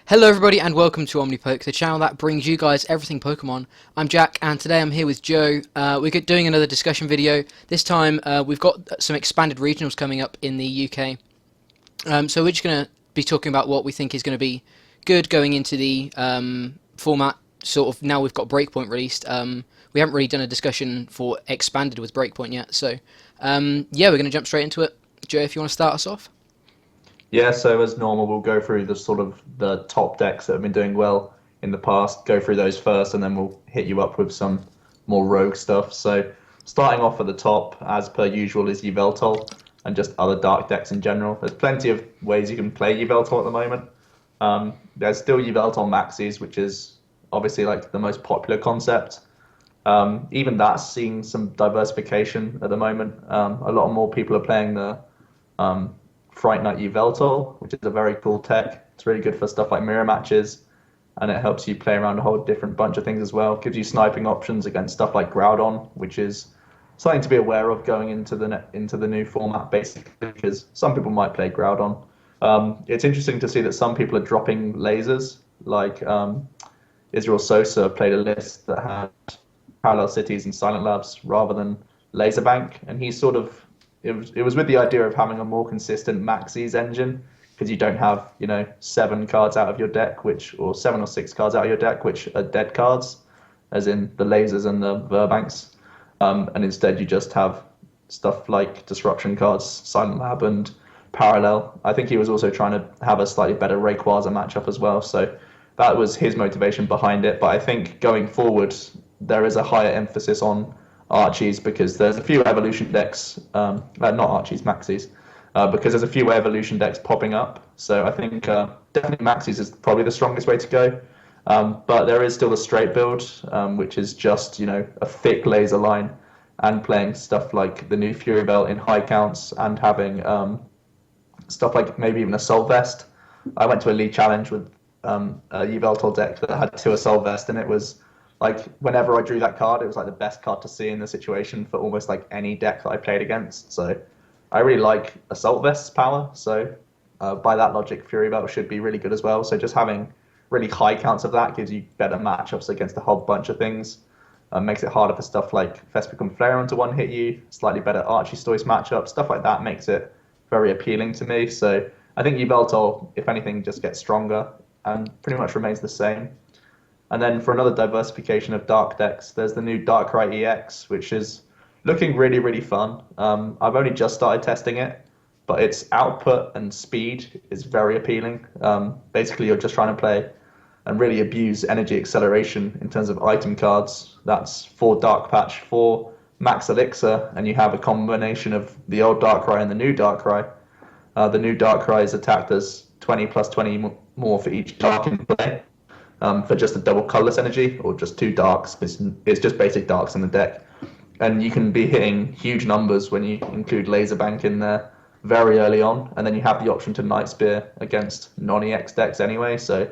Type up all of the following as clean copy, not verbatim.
Hello everybody and welcome to Omnipoke, the channel that brings you guys everything Pokemon. I'm Jack and today I'm here with Joe. We're doing another discussion video. This time we've got some expanded regionals coming up in the UK. So we're just going to be talking about what we think is going to be good going into the format. Sort of now we've got Breakpoint released. We haven't really done a discussion for expanded with Breakpoint yet. So yeah, we're going to jump straight into it. Joe, if you want to start us off. Yeah, so as normal, we'll go through the top decks that have been doing well in the past, go through those first, and then we'll hit you up with some more rogue stuff. So starting off at the top, as per usual, is Yveltal and just other dark decks in general. There's plenty of ways you can play Yveltal at the moment. There's still Yveltal Maxis, which is obviously like the most popular concept. Even that's seeing some diversification at the moment. A lot more people are playing the Fright Night Yveltal, which is a very cool tech. It's really good for stuff like mirror matches, and it helps you play around a whole different bunch of things as well. Gives you sniping options against stuff like Groudon, which is something to be aware of going into the new format, basically, because some people might play Groudon. It's interesting to see that some people are dropping lasers, like Israel Sosa played a list that had Parallel Cities and Silent Labs rather than Laser Bank, and he sort of it was with the idea of having a more consistent Maxis engine, because you don't have 7 cards out of your deck, or 7 or 6 cards out of your deck which are dead cards, as in the lasers and the Verbanks, and instead you just have stuff like Disruption cards, Silent Lab, and Parallel. I think he was also trying to have a slightly better Rayquaza matchup as well, so that was his motivation behind it. But I think going forward there is a higher emphasis on Archies, because there's a few evolution decks, not Archies, Maxis, because there's a few evolution decks popping up. So I think definitely Maxis is probably the strongest way to go. But there is still a straight build, which is just a thick laser line and playing stuff like the new Fury Belt in high counts, and having stuff like maybe even Assault Vest. I went to a League Challenge with a Yveltal deck that had 2 Assault Vest, and it was like, whenever I drew that card, it was like the best card to see in the situation for almost like any deck that I played against. So I really like Assault Vest's power. So by that logic, Fury Belt should be really good as well. So just having really high counts of that gives you better matchups against a whole bunch of things. Makes it harder for stuff like Vespi Bloom to one hit you, slightly better Archie Stoice matchup, stuff like that makes it very appealing to me. So I think Yveltal, if anything, just gets stronger and pretty much remains the same. And then for another diversification of dark decks, there's the new Rye Tx, which is looking really, really fun. I've only just started testing it, but its output and speed is very appealing. Basically, you're just trying to play and really abuse energy acceleration in terms of item cards. That's 4 Dark Patch, 4 Max Elixir, and you have a combination of the old Darkrai and the new Darkrai. The new Darkrai's attack does 20 plus 20 more for each Dark in play. For just a double colorless energy, or just 2 darks. It's just basic darks in the deck, and you can be hitting huge numbers when you include Laser Bank in there very early on, and then you have the option to Night Spear against non-EX decks anyway. So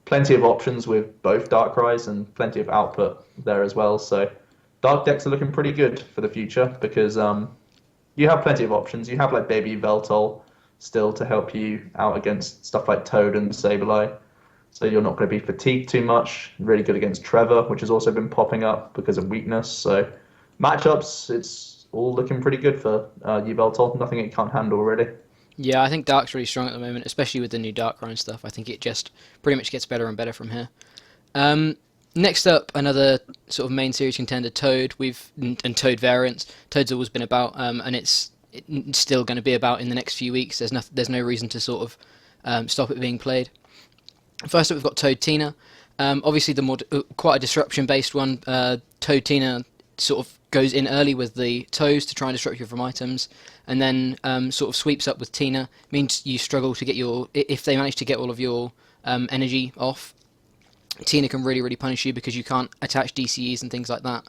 plenty of options with both Darkrai's and plenty of output there as well. So dark decks are looking pretty good for the future, because you have plenty of options. You have like Baby Yveltal still to help you out against stuff like Toad and Sableye. So you're not going to be fatigued too much. Really good against Trevor, which has also been popping up because of weakness. So matchups, it's all looking pretty good for Yveltal. Nothing it can't handle, really. Yeah, I think Dark's really strong at the moment, especially with the new Darkrai and stuff. I think it just pretty much gets better and better from here. Next up, another sort of main series contender, Toad. And Toad variants. Toad's always been about, and it's still going to be about in the next few weeks. There's no reason to sort of stop it being played. First up, we've got Toad Tina. Obviously, the more quite a disruption-based one. Toad Tina sort of goes in early with the Toes to try and disrupt you from items, and then sort of sweeps up with Tina. Means you struggle to get if they manage to get all of your energy off, Tina can really, really punish you because you can't attach DCEs and things like that.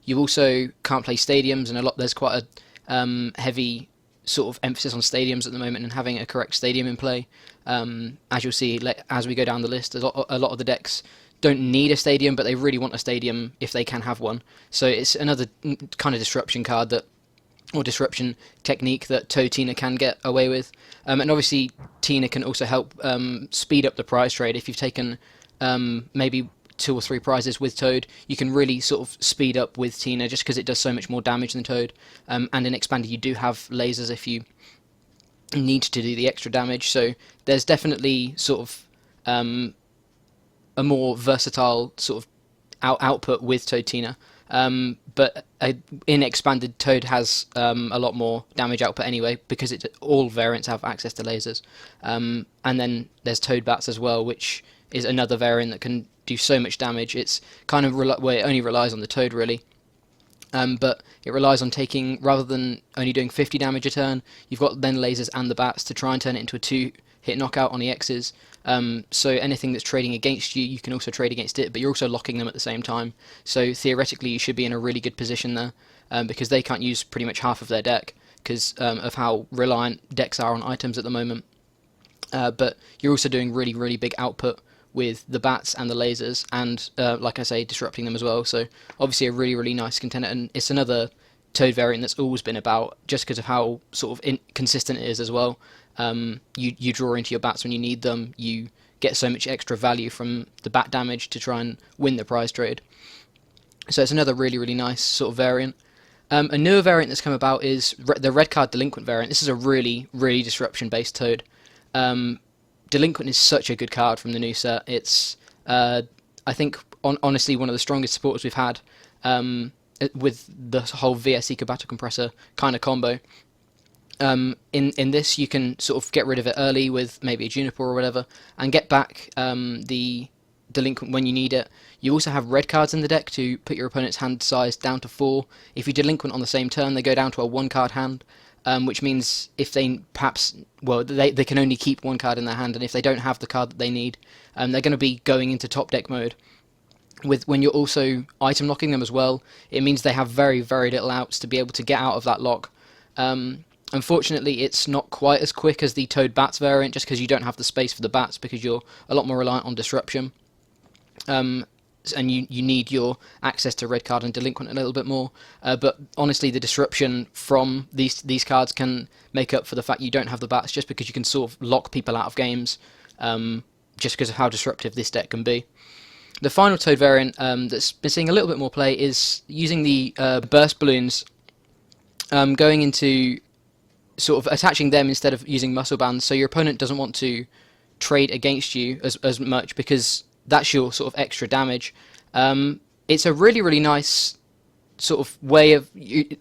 You also can't play stadiums, and there's quite a heavy sort of emphasis on stadiums at the moment, and having a correct stadium in play. As you'll see as we go down the list, a lot of the decks don't need a stadium, but they really want a stadium if they can have one. So it's another kind of disruption card that or disruption technique that Toad Tina can get away with. And obviously Tina can also help speed up the prize trade. If you've taken maybe 2 or 3 prizes with Toad, you can really sort of speed up with Tina just because it does so much more damage than Toad. And in Expanded you do have lasers if you need to do the extra damage, so there's definitely sort of a more versatile sort of output with Toad Tina. But in Expanded, Toad has a lot more damage output anyway, because all variants have access to lasers. And then there's Toad Bats as well, which is another variant that can do so much damage. It's kind of it only relies on the Toad really. But it relies on taking, rather than only doing 50 damage a turn, you've got then lasers and the bats to try and turn it into a 2-hit knockout on EXs. So anything that's trading against you, you can also trade against it, but you're also locking them at the same time. So theoretically you should be in a really good position there, because they can't use pretty much half of their deck because of how reliant decks are on items at the moment. But you're also doing really, really big output with the bats and the lasers, and like I say, disrupting them as well. So obviously a really, really nice contender, and it's another Toad variant that's always been about, just because of how sort of consistent it is as well. You draw into your bats when you need them, you get so much extra value from the bat damage to try and win the prize trade. So it's another really, really nice sort of variant. A newer variant that's come about is the red card Delinquent variant. This is a really, really disruption based Toad. Delinquent is such a good card from the new set. It's, I think, honestly, one of the strongest supporters we've had with the whole VS Battle Compressor kind of combo. In this, you can sort of get rid of it early with maybe a Juniper or whatever, and get back the Delinquent when you need it. You also have red cards in the deck to put your opponent's hand size down to 4. If you Delinquent on the same turn, they go down to a 1-card hand. Which means if they they can only keep 1 card in their hand, and if they don't have the card that they need, they're going to be going into top deck mode. When you're also item locking them as well, it means they have very, very little outs to be able to get out of that lock. Unfortunately, it's not quite as quick as the Toad Bats variant, just because you don't have the space for the bats, because you're a lot more reliant on disruption. And you need your access to red card and Delinquent a little bit more. But honestly, the disruption from these cards can make up for the fact you don't have the bats, just because you can sort of lock people out of games, just because of how disruptive this deck can be. The final Toad variant that's been seeing a little bit more play is using the burst balloons, going into sort of attaching them instead of using muscle bands, so your opponent doesn't want to trade against you as much, because that's your sort of extra damage. It's a really, really nice sort of way of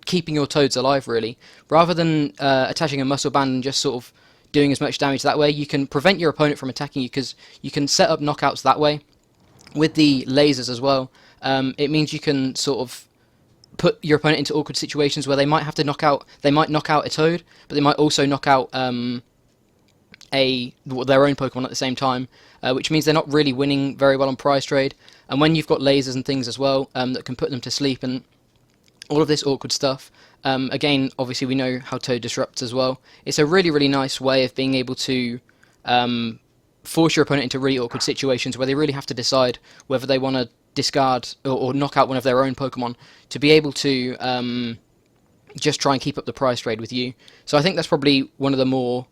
keeping your Toads alive, really. Rather than attaching a muscle band and just sort of doing as much damage that way, you can prevent your opponent from attacking you, because you can set up knockouts that way. With the lasers as well, it means you can sort of put your opponent into awkward situations where they might have to knock out a Toad, but they might also knock out their own Pokemon at the same time, which means they're not really winning very well on prize trade. And when you've got lasers and things as well that can put them to sleep and all of this awkward stuff, again, obviously we know how Toad disrupts as well. It's a really, really nice way of being able to force your opponent into really awkward situations where they really have to decide whether they want to discard or knock out one of their own Pokemon to be able to just try and keep up the prize trade with you. So I think that's probably one of the more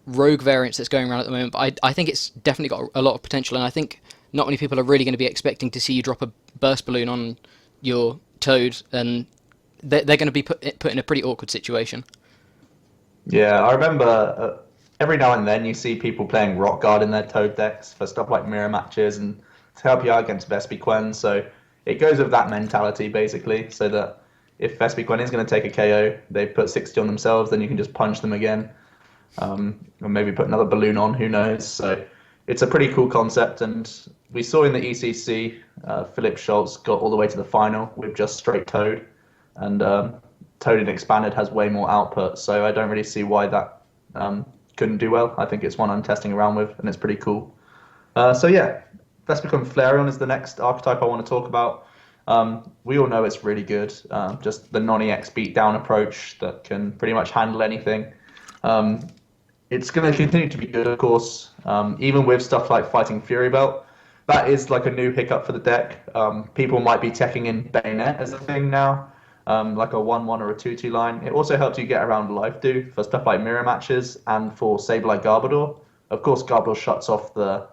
rogue variants that's going around at the moment, but I think it's definitely got a lot of potential, and I think not many people are really going to be expecting to see you drop a burst balloon on your Toad, and they're going to be put in a pretty awkward situation. Yeah, I remember every now and then you see people playing Rock Guard in their Toad decks for stuff like mirror matches and to help you out against Vespiquen, so it goes with that mentality basically, so that if Vespiquen is going to take a KO, they put 60 on themselves, then you can just punch them again. Or maybe put another balloon on, who knows. So it's a pretty cool concept, and we saw in the ECC, Philip Schultz got all the way to the final with just straight Toad, and Toad in Expanded has way more output, so I don't really see why that couldn't do well. I think it's one I'm testing around with, and it's pretty cool. So yeah, Vespiquen Flareon is the next archetype I want to talk about. We all know it's really good, just the non-EX beatdown approach that can pretty much handle anything. It's going to continue to be good, of course, even with stuff like Fighting Fury Belt. That is like a new hiccup for the deck. People might be teching in Bayonet as a thing now, like a 1-1 or a 2-2 line. It also helps you get around Life Dew for stuff like mirror matches and for Sableye Garbodor. Of course, Garbodor shuts off the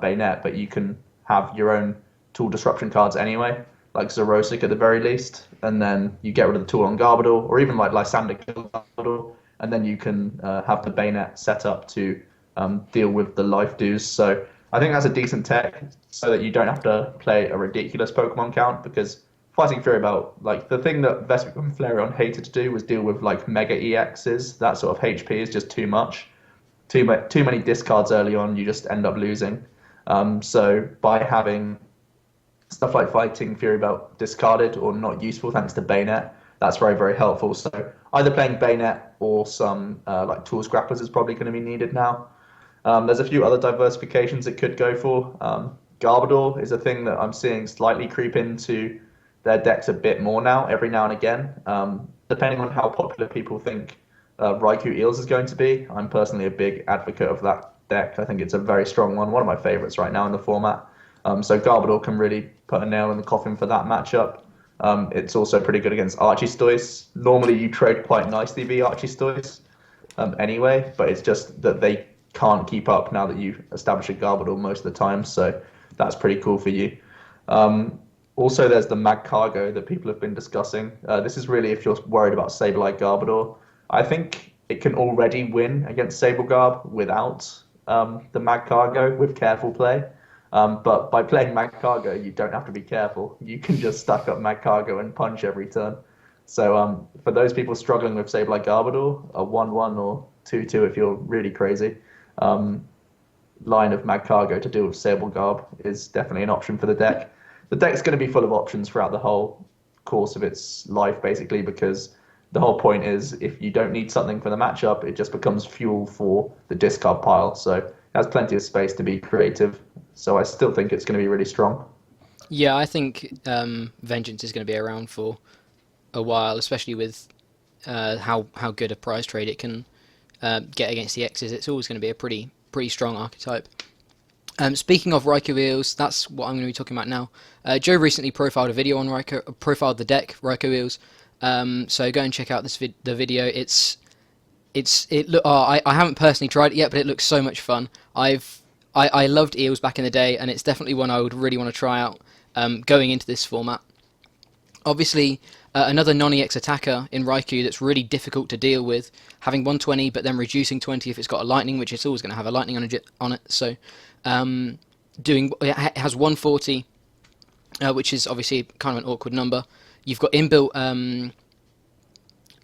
Bayonet, but you can have your own tool disruption cards anyway, like Zerosic at the very least, and then you get rid of the tool on Garbodor, or even like Lysander kills Garbodor, and then you can have the Bayonet set up to deal with the Life Dews. So I think that's a decent tech, so that you don't have to play a ridiculous Pokemon count, because Fighting Fury Belt, like the thing that Vespi and Flareon hated to do was deal with like Mega EXs. That sort of HP is just too much. Too many discards early on, you just end up losing. So by having stuff like Fighting Fury Belt discarded or not useful thanks to Bayonet, that's very, very helpful. So either playing Bayonet or some like Tool Scrapplers is probably going to be needed now. There's a few other diversifications it could go for. Garbodor is a thing that I'm seeing slightly creep into their decks a bit more now, every now and again. Depending on how popular people think Raikou Eels is going to be, I'm personally a big advocate of that deck. I think it's a very strong one of my favorites right now in the format. So Garbodor can really put a nail in the coffin for that matchup. It's also pretty good against Archistoys. Normally you trade quite nicely via Archistoys anyway, but it's just that they can't keep up now that you establish a Garbodor most of the time, so that's pretty cool for you. Also, there's the Magcargo that people have been discussing. This is really if you're worried about Sableye Garbodor. I think it can already win against Sablegarb without the Magcargo with careful play. But by playing Magcargo, you don't have to be careful. You can just stack up Magcargo and punch every turn. So for those people struggling with Sableye Garbodor, a 1-1 or 2-2 if you're really crazy, line of Magcargo to deal with Sablegarb is definitely an option for the deck. The deck's going to be full of options throughout the whole course of its life, basically, because the whole point is if you don't need something for the matchup, it just becomes fuel for the discard pile. So it has plenty of space to be creative. So I still think it's going to be really strong. Yeah, I think Vengeance is going to be around for a while, especially with how good a prize trade it can get against the X's. It's always going to be a pretty strong archetype. Speaking of Raikou Eels, that's what I'm going to be talking about now. Joe recently profiled a video on Raikou, profiled the deck Raikou Eels. So go and check out the video. I haven't personally tried it yet, but it looks so much fun. I loved Eels back in the day, and it's definitely one I would really want to try out going into this format. Obviously, another non-EX attacker in Raikou that's really difficult to deal with, having 120 but then reducing 20 if it's got a lightning, which it's always going to have a lightning on it. So it has 140, which is obviously kind of an awkward number. You've got inbuilt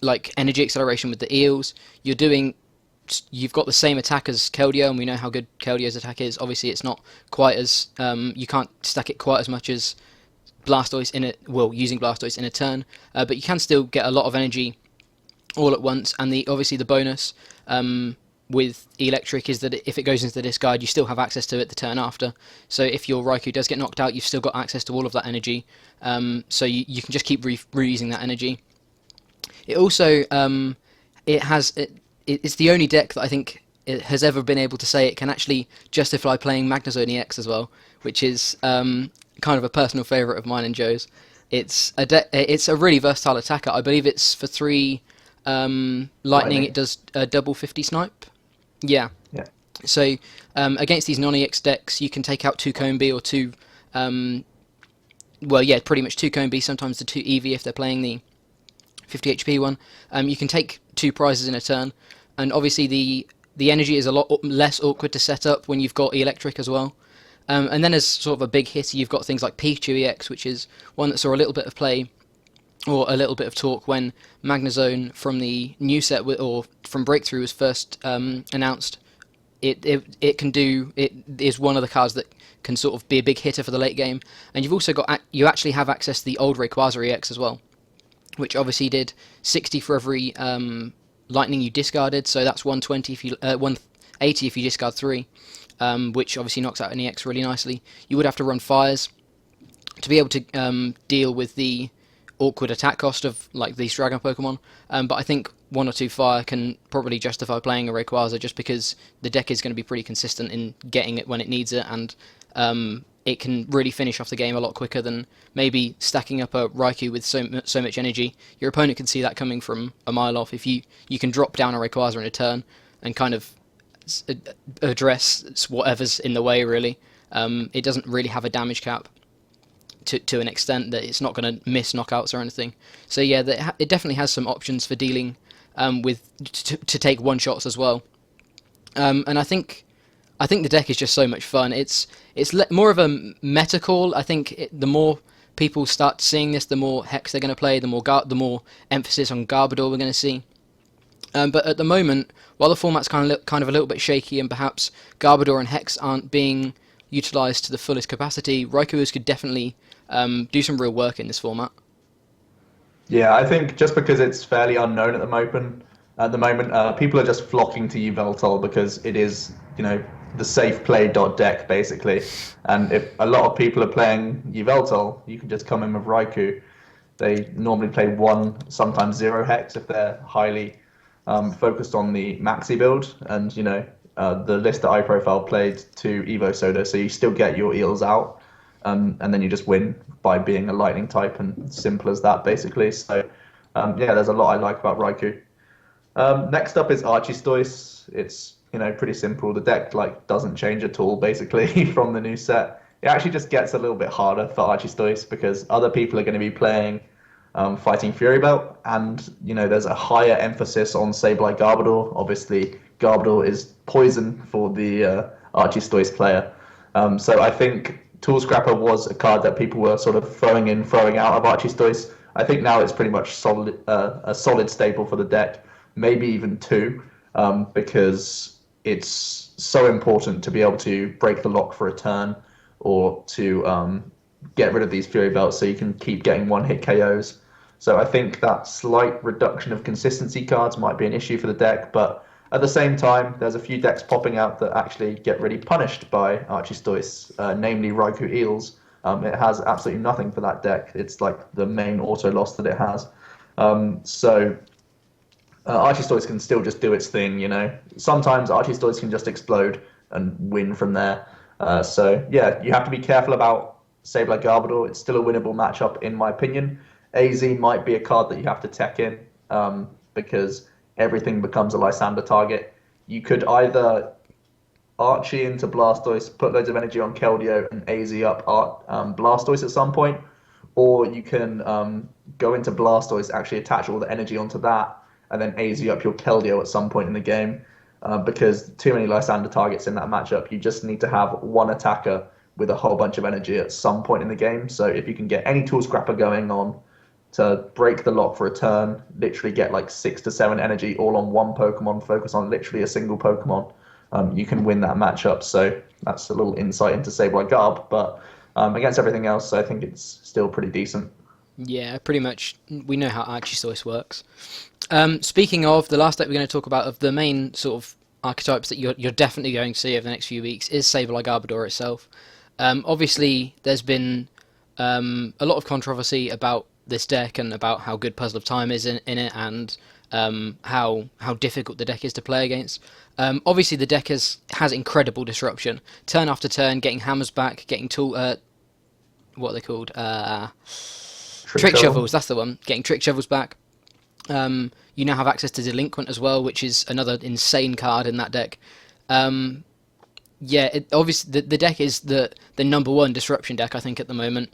like energy acceleration with the Eels. You've got the same attack as Keldeo, and we know how good Keldeo's attack is. Obviously, it's not quite as you can't stack it quite as much as Blastoise using Blastoise in a turn, but you can still get a lot of energy all at once. And obviously the bonus with Electric is that if it goes into the discard, you still have access to it the turn after. So if your Raikou does get knocked out, you've still got access to all of that energy. So you can just keep reusing that energy. It also it's the only deck that I think it has ever been able to say it can actually justify playing Magnezone EX as well, which is kind of a personal favourite of mine and Joe's. It's a really versatile attacker. I believe it's for 3 lightning. It does a double 50 snipe. Yeah. So against these non-EX decks, you can take out 2 Combi or 2. Pretty much 2 Combi. Sometimes the 2 Eevee if they're playing the 50 HP one. You can take 2 prizes in a turn, and obviously the energy is a lot less awkward to set up when you've got Electric as well. And then as sort of a big hitter, you've got things like Pikachu EX, which is one that saw a little bit of play, or a little bit of talk when Magnezone from the new set, or from Breakthrough, was first announced. It is one of the cards that can sort of be a big hitter for the late game. And you've also got you actually have access to the old Rayquaza EX as well, which obviously did 60 for every lightning you discarded. So that's 120 if you 180 if you discard 3. Which obviously knocks out an EX really nicely. You would have to run fires to be able to deal with the awkward attack cost of like these Dragon Pokemon, but I think 1 or 2 fire can probably justify playing a Rayquaza just because the deck is going to be pretty consistent in getting it when it needs it, and it can really finish off the game a lot quicker than maybe stacking up a Raikou with so much energy. Your opponent can see that coming from a mile off. If you can drop down a Rayquaza in a turn and kind of address whatever's in the way, really. It doesn't really have a damage cap to an extent that it's not going to miss knockouts or anything. So yeah, it definitely has some options for dealing to take one shots as well. And I think the deck is just so much fun. It's more of a meta call. I think the more people start seeing this, the more Hex they're going to play, the more emphasis on Garbodor we're going to see. But at the moment, while the format's kind of a little bit shaky, and perhaps Garbodor and Hex aren't being utilised to the fullest capacity, Raikou could definitely do some real work in this format. Yeah, I think just because it's fairly unknown at the moment, people are just flocking to Yveltal because it is, the safe play deck basically. And if a lot of people are playing Yveltal, you can just come in with Raikou. They normally play 1, sometimes 0 Hex if they're highly focused on the Maxi build, and the list that I profile played 2 Evo Soda, so you still get your Eels out, and then you just win by being a Lightning type, and simple as that basically. So yeah, there's a lot I like about Raikou. Next up is Archistoise. It's pretty simple. The deck doesn't change at all basically from the new set. It actually just gets a little bit harder for Archistoise because other people are going to be playing fighting Fury Belt, and there's a higher emphasis on Sableye Garbodor. Obviously, Garbodor is poison for the Archistoise player. So I think Tool Scrapper was a card that people were sort of throwing in, throwing out of Archistoise. I think now it's pretty much a solid staple for the deck, maybe even 2, because it's so important to be able to break the lock for a turn, or to get rid of these Fury Belts so you can keep getting one-hit KOs. So I think that slight reduction of consistency cards might be an issue for the deck, but at the same time, there's a few decks popping out that actually get really punished by Archistoise, namely Raikou Eels. It has absolutely nothing for that deck. It's like the main auto loss that it has. So Archistoise can still just do its thing, Sometimes Archistoise can just explode and win from there. So yeah, you have to be careful about Sableye Garbodor. It's still a winnable matchup in my opinion. AZ might be a card that you have to tech in because everything becomes a Lysander target. You could either Archie into Blastoise, put loads of energy on Keldeo, and AZ up Blastoise at some point, or you can go into Blastoise, actually attach all the energy onto that, and then AZ up your Keldeo at some point in the game. Because too many Lysander targets in that matchup, you just need to have one attacker with a whole bunch of energy at some point in the game. So if you can get any Tool Scrapper going on to break the lock for a turn, literally get 6 to 7 energy all on one Pokemon, focus on literally a single Pokemon, you can win that matchup. So that's a little insight into Sableye Garb, but against everything else, I think it's still pretty decent. Yeah, pretty much. We know how Archistoise works. Speaking of, the last deck we're going to talk about of the main sort of archetypes that you're definitely going to see over the next few weeks is Sableye Garbodor itself. Obviously, there's been a lot of controversy about this deck and about how good Puzzle of Time is in it, and how difficult the deck is to play against. Obviously, the deck has incredible disruption. Turn after turn, getting hammers back, getting what are they called? Trick Shovels, that's the one. Getting Trick Shovels back. You now have access to Delinquent as well, which is another insane card in that deck. Yeah, obviously the deck is the number 1 disruption deck, I think, at the moment.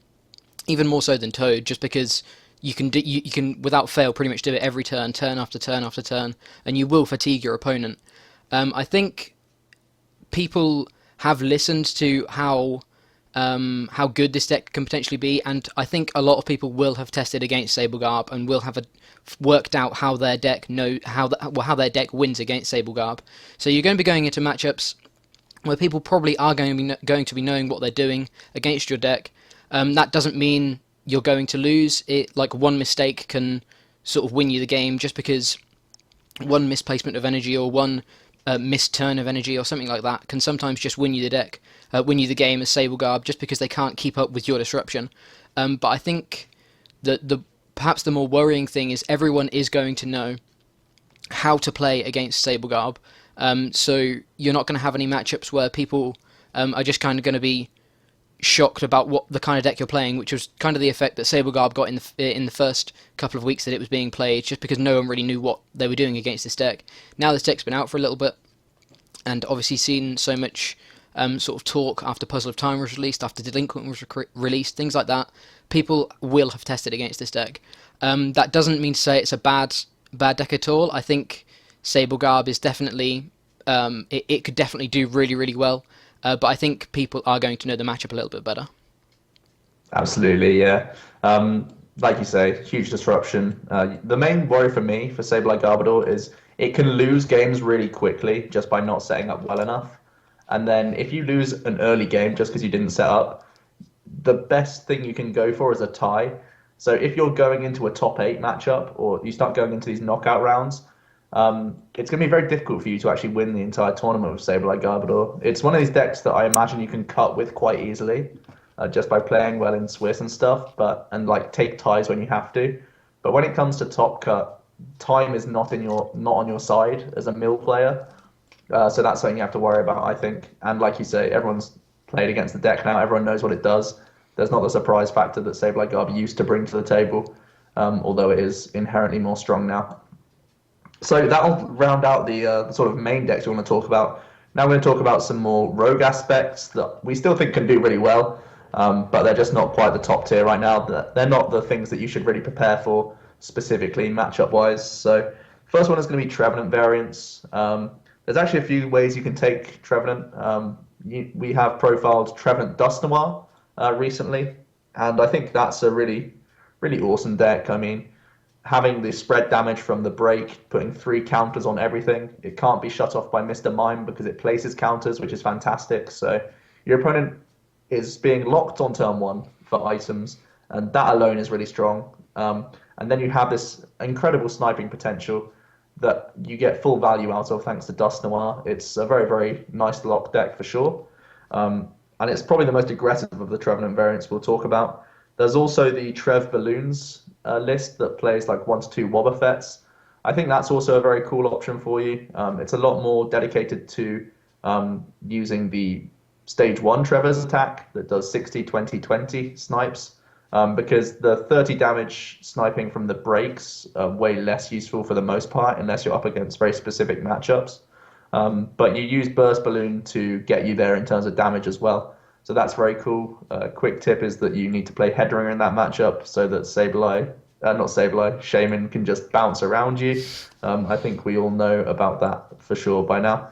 Even more so than Toad, just because you can without fail pretty much do it every turn after turn after turn, and you will fatigue your opponent. I think people have listened to how good this deck can potentially be, and I think a lot of people will have tested against Sablegarb and will have worked out how their deck how their deck wins against Sablegarb. So you're going to be going into matchups where people probably are going to be knowing what they're doing against your deck. That doesn't mean you're going to lose. One mistake can sort of win you the game, just because one misplacement of energy or one missed turn of energy or something like that can sometimes just win you the game as Sablegarb, just because they can't keep up with your disruption. But I think that perhaps the more worrying thing is everyone is going to know how to play against Sablegarb. So you're not going to have any matchups where people are just kind of going to be shocked about what the kind of deck you're playing, which was kind of the effect that Sableye got in the first couple of weeks that it was being played, just because no one really knew what they were doing against this deck. Now this deck's been out for a little bit, and obviously seen so much sort of talk after Puzzle of Time was released, after Delinquent was released, things like that. People will have tested against this deck. That doesn't mean to say it's a bad deck at all. I think Sableye is definitely it could definitely do really, really well. But I think people are going to know the matchup a little bit better. Absolutely, yeah. Like you say, huge disruption. The main worry for me for Sableye Garbodor is it can lose games really quickly just by not setting up well enough. And then if you lose an early game just because you didn't set up, the best thing you can go for is a tie. So if you're going into a top 8 matchup or you start going into these knockout rounds, it's going to be very difficult for you to actually win the entire tournament with Sableye Garbodor. It's one of these decks that I imagine you can cut with quite easily, just by playing well in Swiss and stuff, and like take ties when you have to. But when it comes to top cut, time is not on your side as a mill player. So that's something you have to worry about, I think. And like you say, everyone's played against the deck now. Everyone knows what it does. There's not the surprise factor that Sableye Garbodor used to bring to the table, although it is inherently more strong now. So that'll round out the sort of main decks we want to talk about. Now we're going to talk about some more rogue aspects that we still think can do really well, but they're just not quite the top tier right now. They're not the things that you should really prepare for specifically matchup-wise. So first one is going to be Trevenant variants. There's actually a few ways you can take Trevenant. We have profiled Trevenant Dusknoir recently, and I think that's a really, really awesome deck. I mean, having the spread damage from the break, putting 3 counters on everything. It can't be shut off by Mr. Mime because it places counters, which is fantastic. So your opponent is being locked on turn 1 for items, and that alone is really strong. And then you have this incredible sniping potential that you get full value out of thanks to Dusknoir. It's a very, very nice lock deck for sure. And it's probably the most aggressive of the Trevenant variants we'll talk about. There's also the Trev Balloons list that plays like 1 to 2 Wobbuffets. I think that's also a very cool option for you. It's a lot more dedicated to using the stage 1 Trevor's attack that does 60, 20, 20 snipes, because the 30 damage sniping from the breaks are way less useful for the most part unless you're up against very specific matchups. But you use Burst Balloon to get you there in terms of damage as well. So that's very cool. Quick tip is that you need to play Headringer in that matchup so that Shaman can just bounce around you. I think we all know about that for sure by now.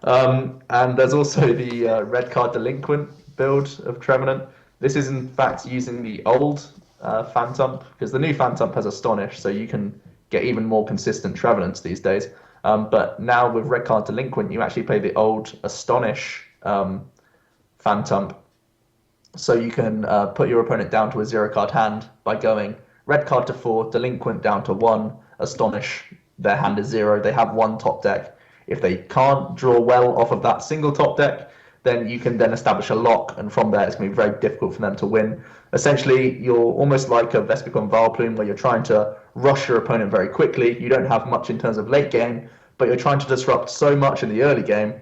And there's also the red card Delinquent build of Trevenant. This is in fact using the old Phantump, because the new Phantump has Astonish, so you can get even more consistent Trevenants these days. But now with red card Delinquent, you actually play the old Astonish Phantump, so you can put your opponent down to a 0-card hand by going red card to 4, Delinquent down to 1, Astonish, their hand is 0, they have 1 top deck. If they can't draw well off of that single top deck, then you can then establish a lock, and from there it's going to be very difficult for them to win. Essentially, you're almost like a Vespi Bloom where you're trying to rush your opponent very quickly. You don't have much in terms of late game, but you're trying to disrupt so much in the early game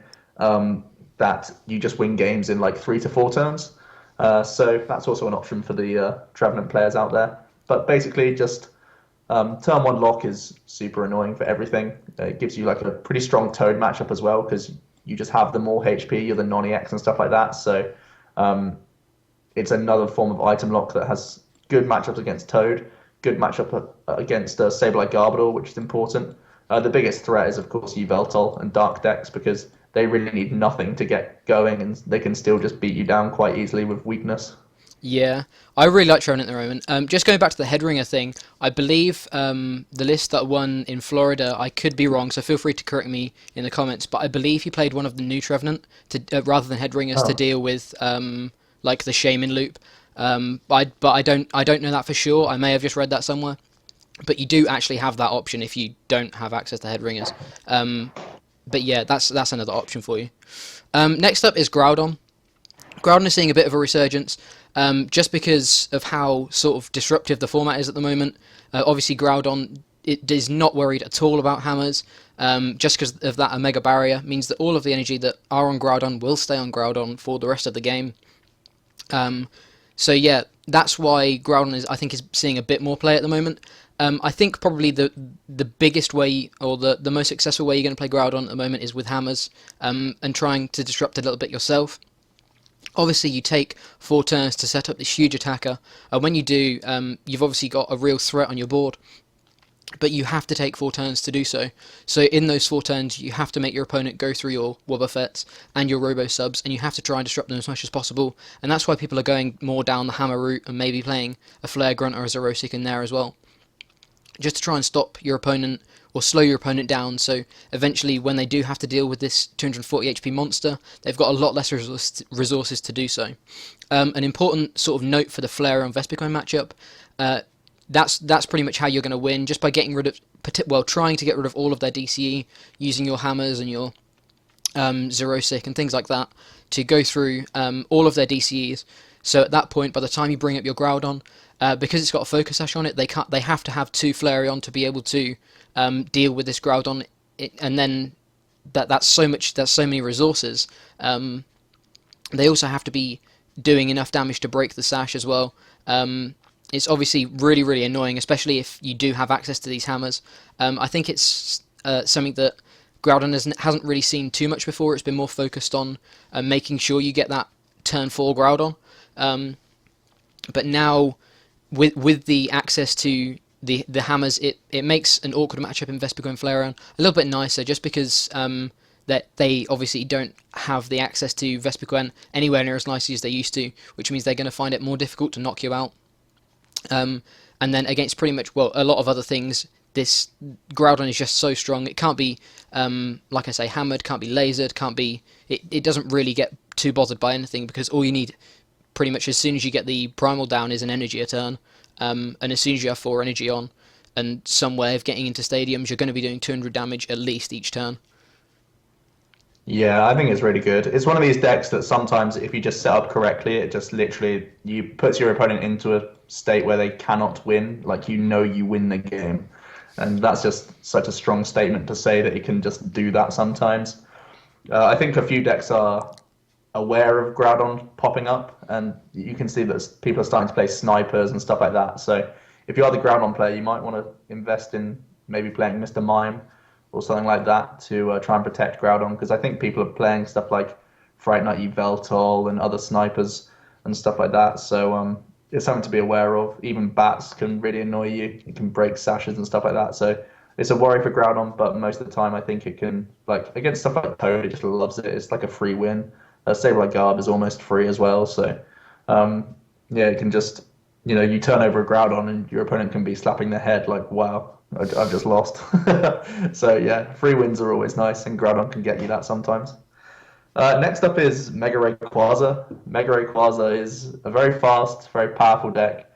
that you just win games in like 3 to 4 turns. So that's also an option for the Trevenant players out there. But basically, just turn 1 lock is super annoying for everything. It gives you like a pretty strong Toad matchup as well, because you just have the more HP, you're the non-EX and stuff like that. So it's another form of item lock that has good matchups against Toad, good matchup against Sableye Garbodor, which is important. The biggest threat is, of course, Yveltal and Dark decks, because they really need nothing to get going, and they can still just beat you down quite easily with weakness. Yeah, I really like Trevenant at the moment. Just going back to the Headringer thing, I believe the list that won in Florida, I could be wrong, so feel free to correct me in the comments, but I believe he played one of the new Trevenant rather than Headringers to deal with like the Shaman loop. But I don't know that for sure. I may have just read that somewhere. But you do actually have that option if you don't have access to Headringers. But yeah, that's another option for you. Next up is Groudon. Groudon is seeing a bit of a resurgence, just because of how sort of disruptive the format is at the moment. Obviously, Groudon is not worried at all about hammers, just because of that Omega Barrier means that all of the energy that are on Groudon will stay on Groudon for the rest of the game. So yeah, that's why Groudon I think is seeing a bit more play at the moment. I think probably the biggest way, or the most successful way you're going to play Groudon at the moment is with hammers, and trying to disrupt a little bit yourself. Obviously, you take 4 turns to set up this huge attacker, and when you do, you've obviously got a real threat on your board, but you have to take 4 turns to do so. So in those 4 turns, you have to make your opponent go through your Wobbuffets and your Robo Subs, and you have to try and disrupt them as much as possible. And that's why people are going more down the hammer route and maybe playing a Flare Grunt or a Zerosic in there as well, just to try and stop your opponent or slow your opponent down. So eventually, when they do have to deal with this 240 HP monster, they've got a lot less resources to do so. An important sort of note for the Flareon Vespiquen matchup. That's pretty much how you're going to win, just by getting rid of, trying to get rid of all of their DCE, using your hammers and your Zerosic and things like that to go through all of their DCEs. So at that point, by the time you bring up your Groudon, because it's got a Focus Sash on it, they have to have 2 Flareon to be able to deal with this Groudon, and then that's so many resources. They also have to be doing enough damage to break the Sash as well. It's obviously really, really annoying, especially if you do have access to these hammers. I think it's something that Groudon hasn't really seen too much before. It's been more focused on making sure you get that turn 4 Groudon. But now, with the access to the hammers, it makes an awkward matchup in Vespiquen and Flareon a little bit nicer, just because that they obviously don't have the access to Vespiquen anywhere near as nicely as they used to, which means they're going to find it more difficult to knock you out. And then against pretty much, a lot of other things, this Groudon is just so strong. It can't be, like I say, hammered, can't be lasered, can't be... It doesn't really get too bothered by anything, because all you need, pretty much as soon as you get the Primal down, is an energy a turn. And as soon as you have 4 energy on, and some way of getting into stadiums, you're going to be doing 200 damage at least each turn. Yeah, I think it's really good. It's one of these decks that sometimes, if you just set up correctly, it just literally puts your opponent into a state where they cannot win. Like, you win the game, and that's just such a strong statement to say that you can just do that sometimes. I think a few decks are aware of Groudon popping up, and you can see that people are starting to play snipers and stuff like that. So if you are the Groudon player, you might want to invest in maybe playing Mr. Mime or something like that to try and protect Groudon, because I think people are playing stuff like Fright Night Yveltal and other snipers and stuff like that. So it's something to be aware of. Even bats can really annoy you. It can break sashes and stuff like that. So it's a worry for Groudon, but most of the time I think it can, like against stuff like Toad, it just loves it. It's like a free win. Sableye Garb is almost free as well. So yeah, it can just, you turn over a Groudon and your opponent can be slapping their head like, wow, I've just lost. So yeah, free wins are always nice, and Groudon can get you that sometimes. Next up is Mega Rayquaza. Mega Rayquaza is a very fast, very powerful deck.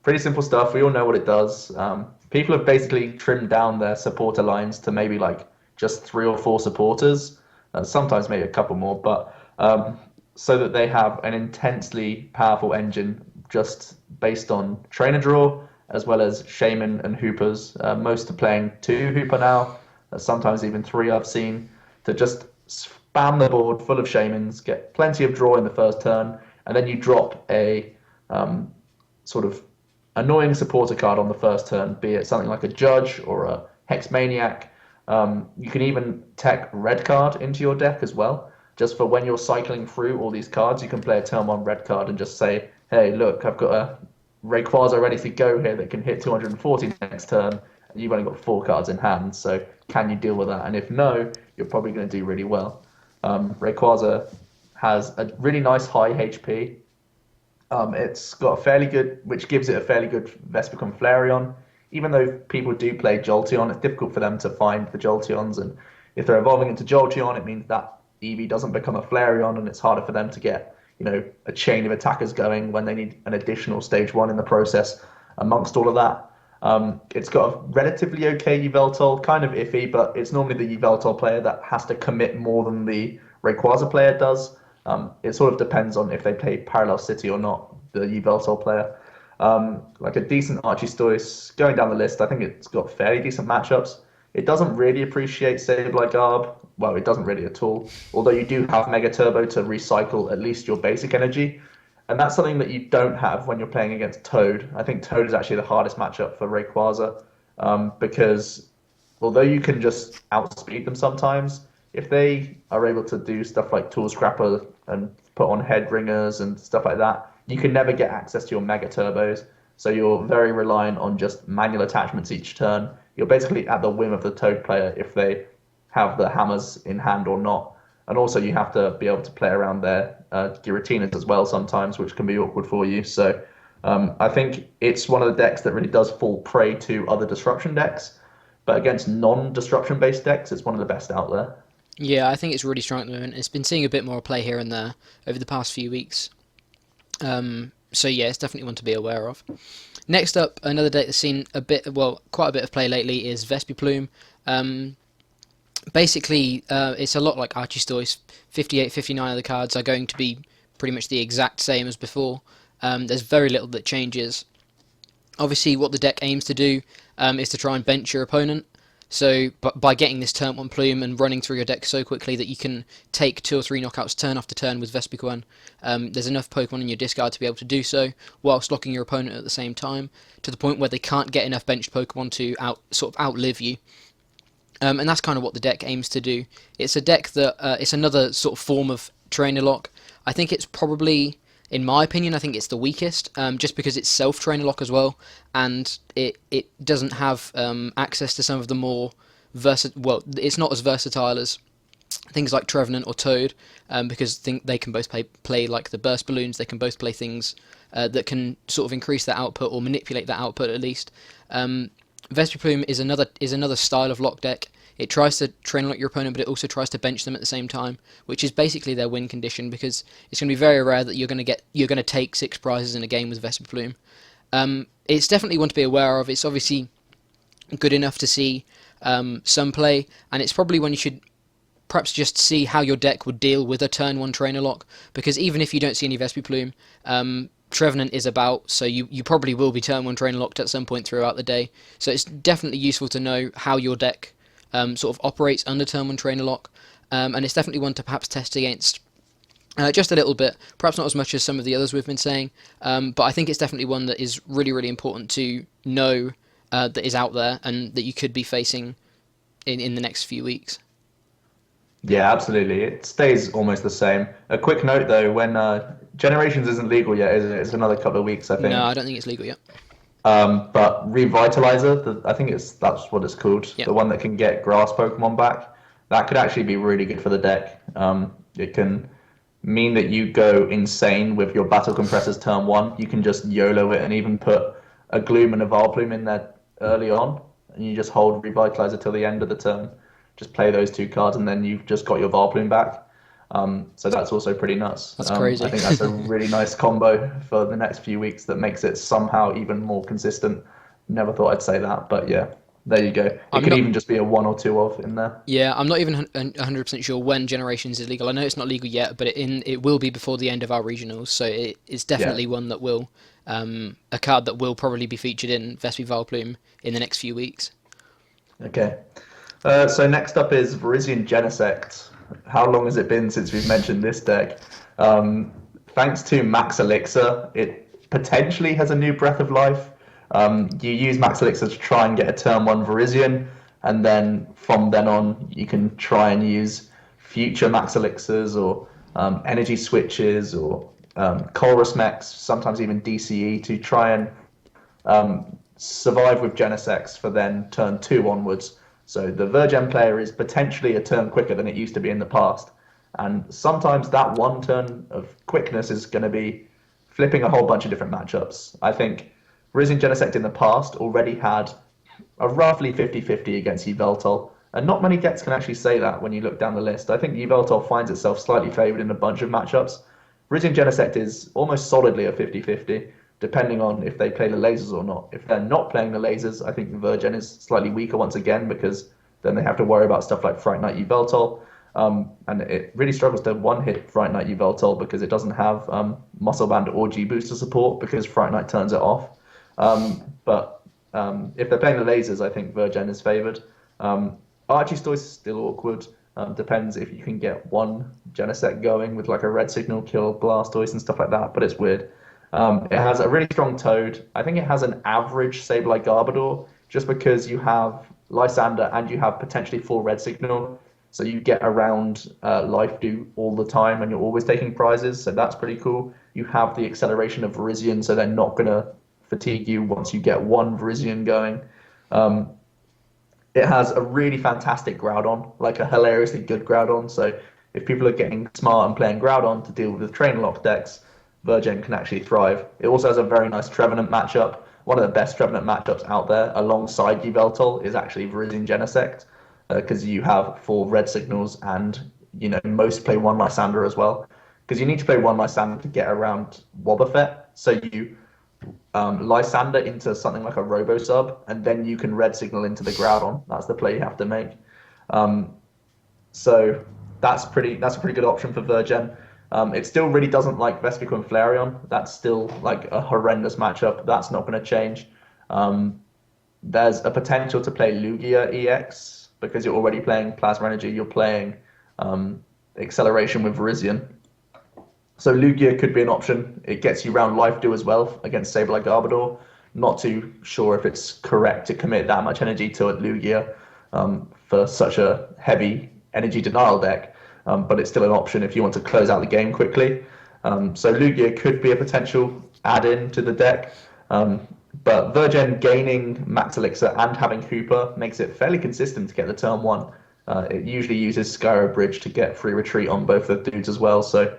Pretty simple stuff. We all know what it does. People have basically trimmed down their supporter lines to maybe like just 3 or 4 supporters, sometimes maybe a couple more, but so that they have an intensely powerful engine just based on Trainer Draw, as well as Shaman and Hoopers. Most are playing 2 Hooper now, sometimes even 3 I've seen, to just spam the board full of Shamans, get plenty of draw in the first turn, and then you drop a sort of annoying supporter card on the first turn, be it something like a Judge or a Hex Maniac. You can even tech red card into your deck as well, just for when you're cycling through all these cards. You can play a turn 1 red card and just say, hey, look, I've got a Rayquaza ready to go here that can hit 240 next turn, and you've only got 4 cards in hand, so can you deal with that? And if no, you're probably going to do really well. Rayquaza has a really nice high HP. It's got a fairly good, which gives it a fairly good Vespiquen Flareon. Even though people do play Jolteon, it's difficult for them to find the Jolteons, and if they're evolving into Jolteon, it means that Eevee doesn't become a Flareon, and it's harder for them to get a chain of attackers going when they need an additional stage 1 in the process amongst all of that. It's got a relatively okay Yveltal, kind of iffy, but it's normally the Yveltal player that has to commit more than the Rayquaza player does. It sort of depends on if they play Parallel City or not, the Yveltal player. Like a decent Archiestoise, going down the list, I think it's got fairly decent matchups. It doesn't really appreciate Sableye Garb, well, it doesn't really at all. Although you do have Mega Turbo to recycle at least your basic energy. And that's something that you don't have when you're playing against Toad. I think Toad is actually the hardest matchup for Rayquaza, because although you can just outspeed them sometimes, if they are able to do stuff like Tool Scrapper and put on head ringers and stuff like that, you can never get access to your Mega Turbos. So you're very reliant on just manual attachments each turn. You're basically at the whim of the Toad player if they have the hammers in hand or not. And also you have to be able to play around their Giratinas as well sometimes, which can be awkward for you. So I think it's one of the decks that really does fall prey to other disruption decks. But against non-disruption based decks, it's one of the best out there. Yeah, I think it's really strong at the moment. It's been seeing a bit more play here and there over the past few weeks. So yeah, it's definitely one to be aware of. Next up, another deck that's seen quite a bit of play lately is Vespi Bloom. Basically, it's a lot like Archistoys. 58, 59 of the cards are going to be pretty much the exact same as before. There's very little that changes. Obviously, what the deck aims to do is to try and bench your opponent. So, by getting this turn 1 Plume and running through your deck so quickly that you can take 2 or 3 knockouts turn after turn with Vespiquen, there's enough Pokemon in your discard to be able to do so, whilst locking your opponent at the same time, to the point where they can't get enough benched Pokemon to outlive you. And that's kind of what the deck aims to do. It's a deck that it's another sort of form of Trainer Lock. I think it's probably, in my opinion, I think it's the weakest, just because it's self-Trainer Lock as well, and it doesn't have access to some of the more it's not as versatile as things like Trevenant or Toad, because they can both play like the Burst Balloons. They can both play things that can sort of increase their output or manipulate that output at least. Vespi Plume is another style of lock deck. It tries to train lock your opponent, but it also tries to bench them at the same time, which is basically their win condition, because it's going to be very rare that you're going to take 6 prizes in a game with Vespi Plume. It's definitely one to be aware of. It's obviously good enough to see some play, and it's probably one you should perhaps just see how your deck would deal with a turn 1 trainer lock, because even if you don't see any Vespi Plume, Trevenant is about, so you probably will be turn 1 trainer locked at some point throughout the day. So it's definitely useful to know how your deck sort of operates under turn 1 trainer lock, and it's definitely one to perhaps test against just a little bit, perhaps not as much as some of the others we've been saying, but I think it's definitely one that is really, really important to know that is out there and that you could be facing in the next few weeks. Yeah, absolutely. It stays almost the same. A quick note though, when Generations isn't legal yet, is it? It's another couple of weeks, I think. No, I don't think it's legal yet. But Revitalizer, I think that's what it's called, Yep. the one that can get grass Pokemon back. That could actually be really good for the deck. It can mean that you go insane with your Battle Compressors turn 1. You can just YOLO it and even put a Gloom and a Vileplume in there early on, and you just hold Revitalizer till the end of the turn. Just play those 2 cards, and then you've just got your Vileplume back. So that's also pretty nuts. That's crazy. I think that's a really nice combo for the next few weeks that makes it somehow even more consistent. Never thought I'd say that, but yeah, there you go. It could even just be a 1 or 2 of in there. Yeah, I'm not even 100% sure when Generations is legal. I know it's not legal yet, but it will be before the end of our regionals, so it's definitely one that will, a card that will probably be featured in Vespi Vileplume in the next few weeks. Okay. So next up is Virizion Genesect. How long has it been since we've mentioned this deck? Thanks to Max Elixir, it potentially has a new breath of life. You use Max Elixir to try and get a turn 1 Virizion, and then from then on you can try and use future Max Elixirs or energy switches or Colress Mechs, sometimes even DCE, to try and survive with Genesect for then turn 2 onwards. So the Virgin player is potentially a turn quicker than it used to be in the past. And sometimes that one turn of quickness is going to be flipping a whole bunch of different matchups. I think Virizion Genesect in the past already had a roughly 50-50 against Yveltal. And not many decks can actually say that when you look down the list. I think Yveltal finds itself slightly favoured in a bunch of matchups. Virizion Genesect is almost solidly a 50-50. Depending on if they play the lasers or not. If they're not playing the lasers, I think the Virgin is slightly weaker once again, because then they have to worry about stuff like Fright Night Yveltal. And it really struggles to one-hit Fright Night Yveltal because it doesn't have Muscle Band or G-Booster support, because Fright Night turns it off. But if they're playing the lasers, I think Virgin is favoured. Archie's Toys is still awkward. Depends if you can get one Genesect going with like a red signal kill Blastoise and stuff like that, but it's weird. It has a really strong Toad. I think it has an average Sableye Garbodor just because you have Lysander and you have potentially full red signal. So you get around Life Dew all the time and you're always taking prizes. So that's pretty cool. You have the acceleration of Virizion, so they're not going to fatigue you once you get one Virizion going. Um, it has a really fantastic Groudon, like a hilariously good Groudon. So if people are getting smart and playing Groudon to deal with the Train Lock decks, Virgin can actually thrive. It also has a very nice Trevenant matchup. One of the best Trevenant matchups out there, alongside Yveltal, is actually Virizion Genesect, because you have 4 red signals and most play one Lysander as well. Because you need to play one Lysander to get around Wobbuffet. So you Lysander into something like a Robo Sub, and then you can red signal into the Groudon. That's the play you have to make. So that's a pretty good option for Virgin. It still really doesn't like Vespiquen and Flareon. That's still like a horrendous matchup. That's not going to change. There's a potential to play Lugia EX because you're already playing Plasma Energy. You're playing Acceleration with Virizion. So Lugia could be an option. It gets you around Life Dew as well against Sableye Garbodor. Not too sure if it's correct to commit that much energy to a Lugia for such a heavy energy denial deck, but it's still an option if you want to close out the game quickly. So Lugia could be a potential add-in to the deck, but Virgin gaining Max Elixir and having Hooper makes it fairly consistent to get the turn 1. It usually uses Skyro Bridge to get free retreat on both the dudes as well, so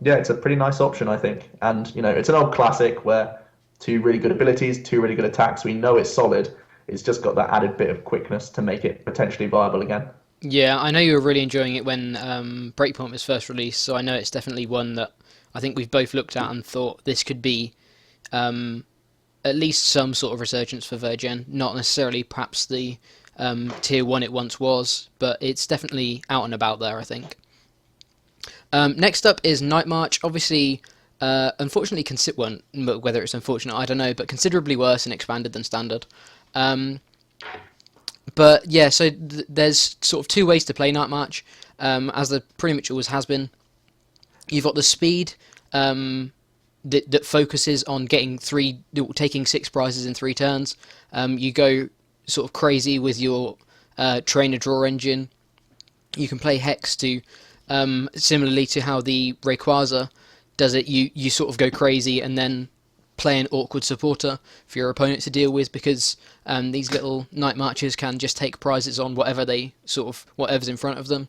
yeah, it's a pretty nice option, I think. And, it's an old classic where 2 really good abilities, 2 really good attacks. We know it's solid. It's just got that added bit of quickness to make it potentially viable again. Yeah, I know you were really enjoying it when Breakpoint was first released, so I know it's definitely one that I think we've both looked at and thought this could be at least some sort of resurgence for Virgin. Not necessarily perhaps the tier 1 it once was, but it's definitely out and about there, I think. Next up is Night March. Obviously, unfortunately, whether it's unfortunate, I don't know, but considerably worse and expanded than standard. But yeah, so there's sort of 2 ways to play Night March, as there pretty much always has been. You've got the speed that focuses on taking 6 prizes in 3 turns. You go sort of crazy with your trainer draw engine. You can play Hex to similarly to how the Rayquaza does it. You sort of go crazy and then play an awkward supporter for your opponent to deal with, because these little Night Marches can just take prizes on whatever's in front of them.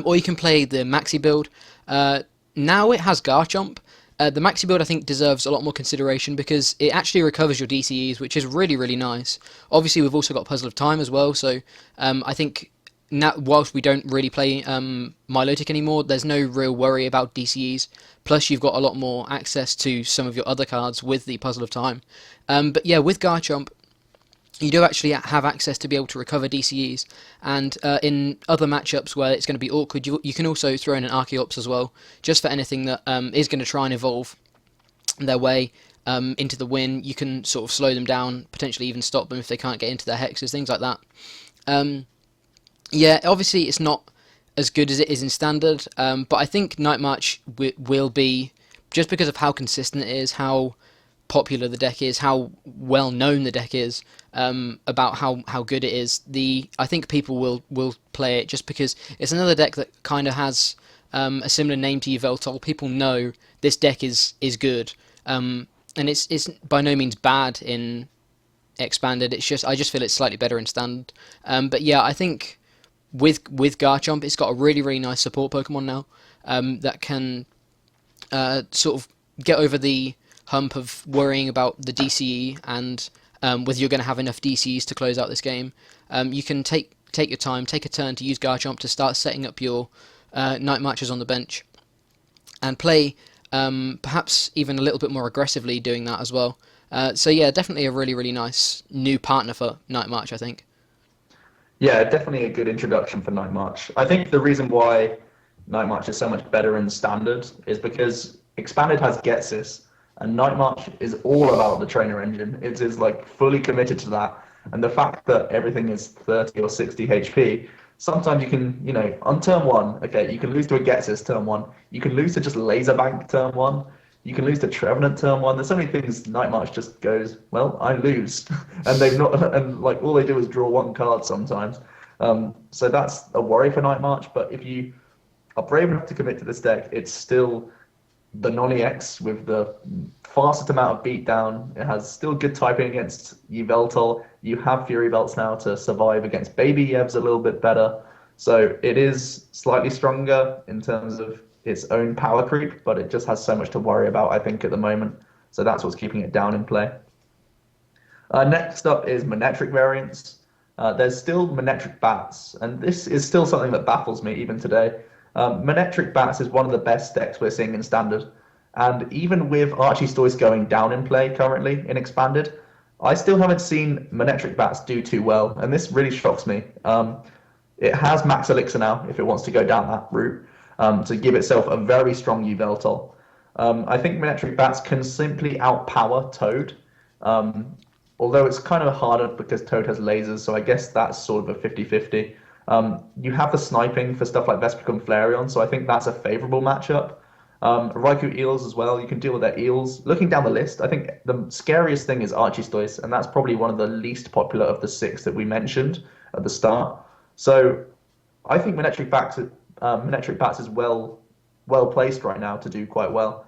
Or you can play the Maxi build. Now it has Garchomp. The Maxi build I think deserves a lot more consideration because it actually recovers your DCEs, which is really, really nice. Obviously we've also got Puzzle of Time as well, so I think now, whilst we don't really play Milotic anymore, there's no real worry about DCEs. Plus, you've got a lot more access to some of your other cards with the Puzzle of Time. But yeah, with Garchomp, you do actually have access to be able to recover DCEs. And in other matchups where it's going to be awkward, you can also throw in an Archeops as well, just for anything that is going to try and evolve their way into the win. You can sort of slow them down, potentially even stop them if they can't get into their hexes, things like that. Yeah, obviously it's not as good as it is in standard, but I think Night March will be, just because of how consistent it is, how popular the deck is, how well known the deck is, about how good it is. I think people will play it just because it's another deck that kind of has a similar name to Yveltal. People know this deck is good, and it's by no means bad in expanded. I just feel it's slightly better in standard. But yeah, I think with Garchomp, it's got a really, really nice support Pokemon now that can sort of get over the hump of worrying about the DCE and whether you're going to have enough DCEs to close out this game. You can take your time, take a turn to use Garchomp to start setting up your Night Marches on the bench and play perhaps even a little bit more aggressively doing that as well. So yeah, definitely a really, really nice new partner for Night March, I think. Yeah, definitely a good introduction for Night March. I think the reason why Night March is so much better in standard is because expanded has Getsis, and Night March is all about the trainer engine. It is like fully committed to that, and the fact that everything is 30 or 60 HP sometimes you can, on turn one, okay, you can lose to a Ghetsis turn one. You can lose to just Laser Bank turn one. You can lose to Trevenant turn one. There's so many things Night March just goes, well, I lose. And they've not, and like all they do is draw one card sometimes. So that's a worry for Night March. But if you are brave enough to commit to this deck, it's still the non-EX with the fastest amount of beatdown. It has still good typing against Yveltal. You have Fury Belts now to survive against Baby Yevs a little bit better. So it is slightly stronger in terms of its own power creep, but it just has so much to worry about, I think, at the moment. So that's what's keeping it down in play. Next up is Manectric variants. There's still Manectric Bats, and this is still something that baffles me even today. Manectric Bats is one of the best decks we're seeing in Standard, and even with Archiestoise going down in play currently in Expanded, I still haven't seen Manectric Bats do too well, and this really shocks me. It has Max Elixir now, if it wants to go down that route, to give itself a very strong Yveltal. I think Manectric Bats can simply outpower Toad, although it's kind of harder because Toad has lasers, so I guess that's sort of a 50-50. You have the sniping for stuff like Vespi Bloom, so I think that's a favourable matchup. Raikou Eels as well, you can deal with their Eels. Looking down the list, I think the scariest thing is Archiestoise, and that's probably one of the least popular of the 6 that we mentioned at the start. So I think Manectric Bats is well placed right now to do quite well.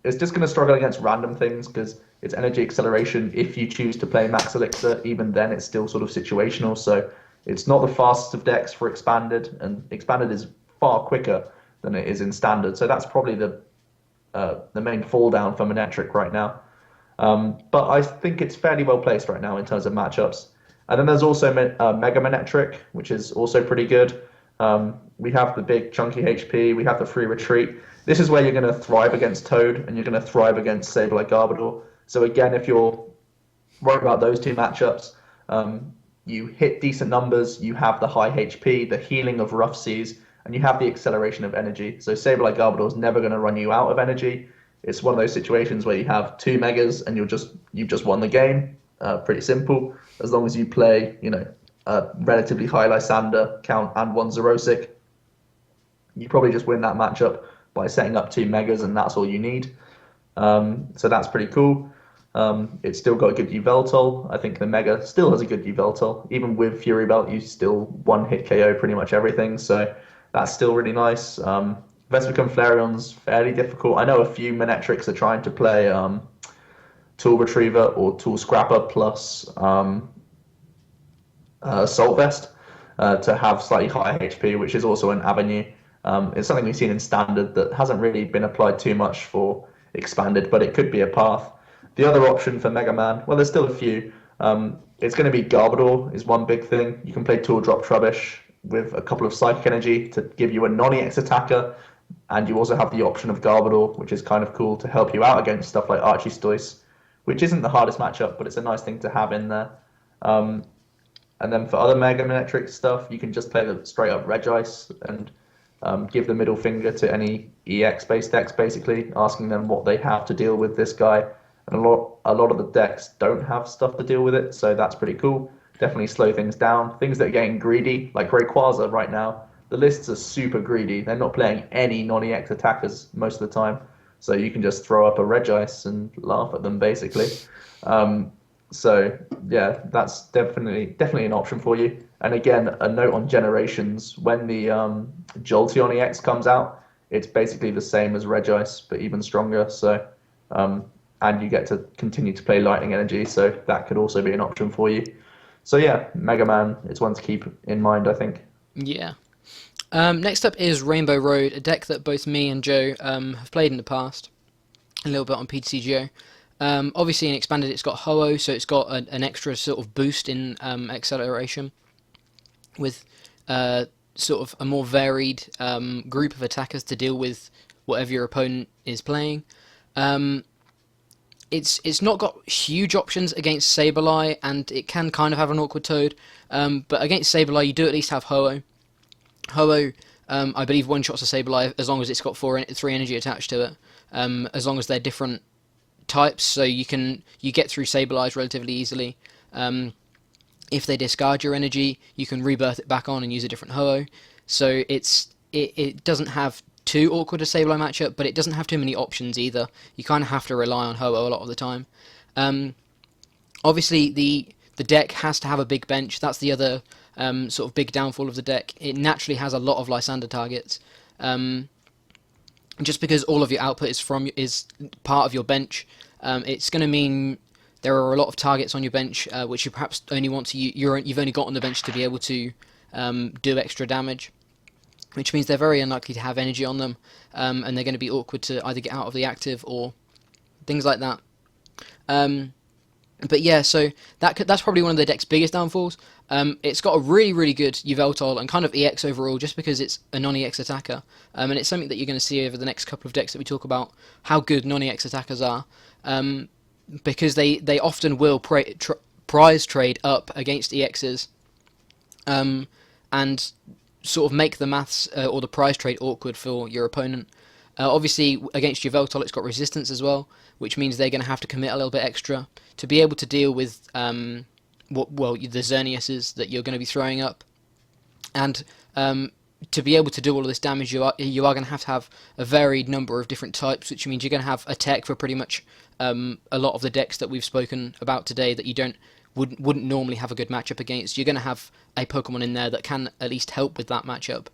It's just going to struggle against random things because it's energy acceleration. If you choose to play Max Elixir, even then it's still sort of situational. So it's not the fastest of decks for Expanded, and Expanded is far quicker than it is in Standard. So that's probably the main fall down for Manectric right now. But I think it's fairly well placed right now in terms of matchups. And then there's also Mega Manectric, which is also pretty good. We have the big chunky HP, we have the free retreat. This is where you're going to thrive against Toad, and you're going to thrive against Sableye Garbodor. So again, if you're worried about those two matchups, you hit decent numbers, you have the high HP, the healing of Rough Seas, and you have the acceleration of energy. So Sableye Garbodor is never going to run you out of energy. It's one of those situations where you have 2 megas and you've just won the game. Pretty simple. As long as you play, a relatively high Lysander count and 1 Xerosic, you probably just win that matchup by setting up 2 megas, and that's all you need. So that's pretty cool. It's still got a good Yveltal. I think the Mega still has a good Yveltal. Even with Fury Belt, you still one-hit KO pretty much everything, so that's still really nice. Vespa Flareon's fairly difficult. I know a few Manectrics are trying to play Tool Retriever or Tool Scrapper plus Salt Vest to have slightly higher HP, which is also an avenue. It's something we've seen in Standard that hasn't really been applied too much for Expanded, but it could be a path. The other option for Mega Man, well, there's still a few. It's going to be Garbodor is one big thing. You can play Tool Drop Trubbish with a couple of Psychic Energy to give you a non-EX attacker, and you also have the option of Garbodor, which is kind of cool to help you out against stuff like Archiestoise, which isn't the hardest matchup, but it's a nice thing to have in there. And then for other Mega Manectric stuff, you can just play the straight up Regice and give the middle finger to any EX-based decks, basically, asking them what they have to deal with this guy. And a lot of the decks don't have stuff to deal with it, so that's pretty cool. Definitely slow things down. Things that are getting greedy, like Rayquaza right now, the lists are super greedy. They're not playing any non-EX attackers most of the time, so you can just throw up a Regice and laugh at them, basically. So yeah, that's definitely an option for you. And again, a note on generations: when the Jolteon EX comes out, it's basically the same as Regice, but even stronger. So and you get to continue to play Lightning Energy, so that could also be an option for you. So yeah, Mega Man, it's one to keep in mind, I think. Yeah. Next up is Rainbow Road, a deck that both me and Joe have played in the past, a little bit on PTCGO. Obviously in Expanded it's got Ho-Oh, so it's got an extra sort of boost in acceleration with sort of a more varied group of attackers to deal with whatever your opponent is playing. It's not got huge options against Sableye, and it can kind of have an awkward Toad, but against Sableye you do at least have Ho-Oh. Ho-Oh, I believe one-shots a Sableye as long as it's got 3 energy attached to it, as long as they're different types, so you get through Sableyes relatively easily. If they discard your energy, you can rebirth it back on and use a different Ho-Oh. So it doesn't have too awkward a Sableye matchup, but it doesn't have too many options either. You kind of have to rely on Ho-Oh a lot of the time. Obviously, the deck has to have a big bench. That's the other sort of big downfall of the deck. It naturally has a lot of Lysander targets. Just because all of your output is part of your bench, it's going to mean there are a lot of targets on your bench which you perhaps only want to you've only got on the bench to be able to do extra damage, which means they're very unlikely to have energy on them, and they're going to be awkward to either get out of the active or things like that. But yeah, so that's probably one of the deck's biggest downfalls. It's got a really good Yveltal and kind of EX overall, just because it's a non-EX attacker, and it's something that you're going to see over the next couple of decks that we talk about, how good non-EX attackers are, because they often will prize trade up against EXs, and sort of make the maths or the prize trade awkward for your opponent. Obviously, against Yveltal, it's got resistance as well, which means they're going to have to commit a little bit extra to be able to deal with the Xerneases that you're going to be throwing up, and to be able to do all of this damage, you are going to have a varied number of different types, which means you're going to have a tech for pretty much a lot of the decks that we've spoken about today that you wouldn't normally have a good matchup against. You're going to have a Pokemon in there that can at least help with that matchup,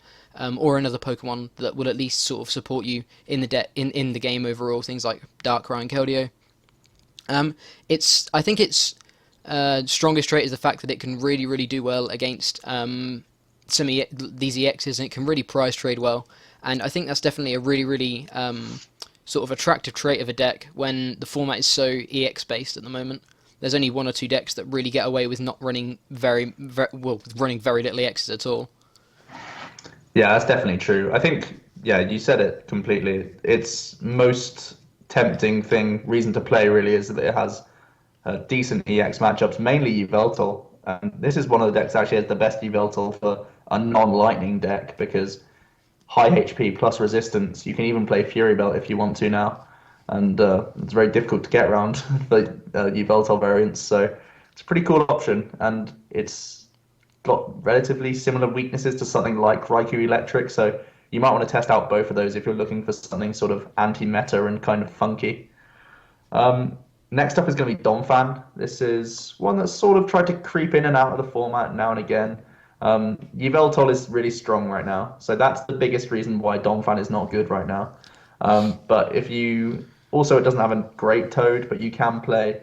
or another Pokemon that will at least sort of support you in the game overall. Things like Darkrai and Keldeo. I think its strongest trait is the fact that it can really do well against these EXs, and it can really prize trade well. And I think that's definitely a really sort of attractive trait of a deck when the format is so EX based at the moment. There's only one or two decks that really get away with not running running very little EXs at all. Yeah, that's definitely true. I think, yeah, you said it completely. Its most tempting reason to play really is that it has decent EX matchups, mainly Yveltal. And this is one of the decks that actually has the best Yveltal for a non-lightning deck, because high HP plus resistance, you can even play Fury Belt if you want to now. And it's very difficult to get around the Yveltal variants, so it's a pretty cool option, and it's got relatively similar weaknesses to something like Raikou Electric, so you might want to test out both of those if you're looking for something sort of anti-meta and kind of funky. Next up is going to be Donphan. This is one that's sort of tried to creep in and out of the format now and again. Yveltal is really strong right now, so that's the biggest reason why Donphan is not good right now. But if you... Also, it doesn't have a great Toad, but you can play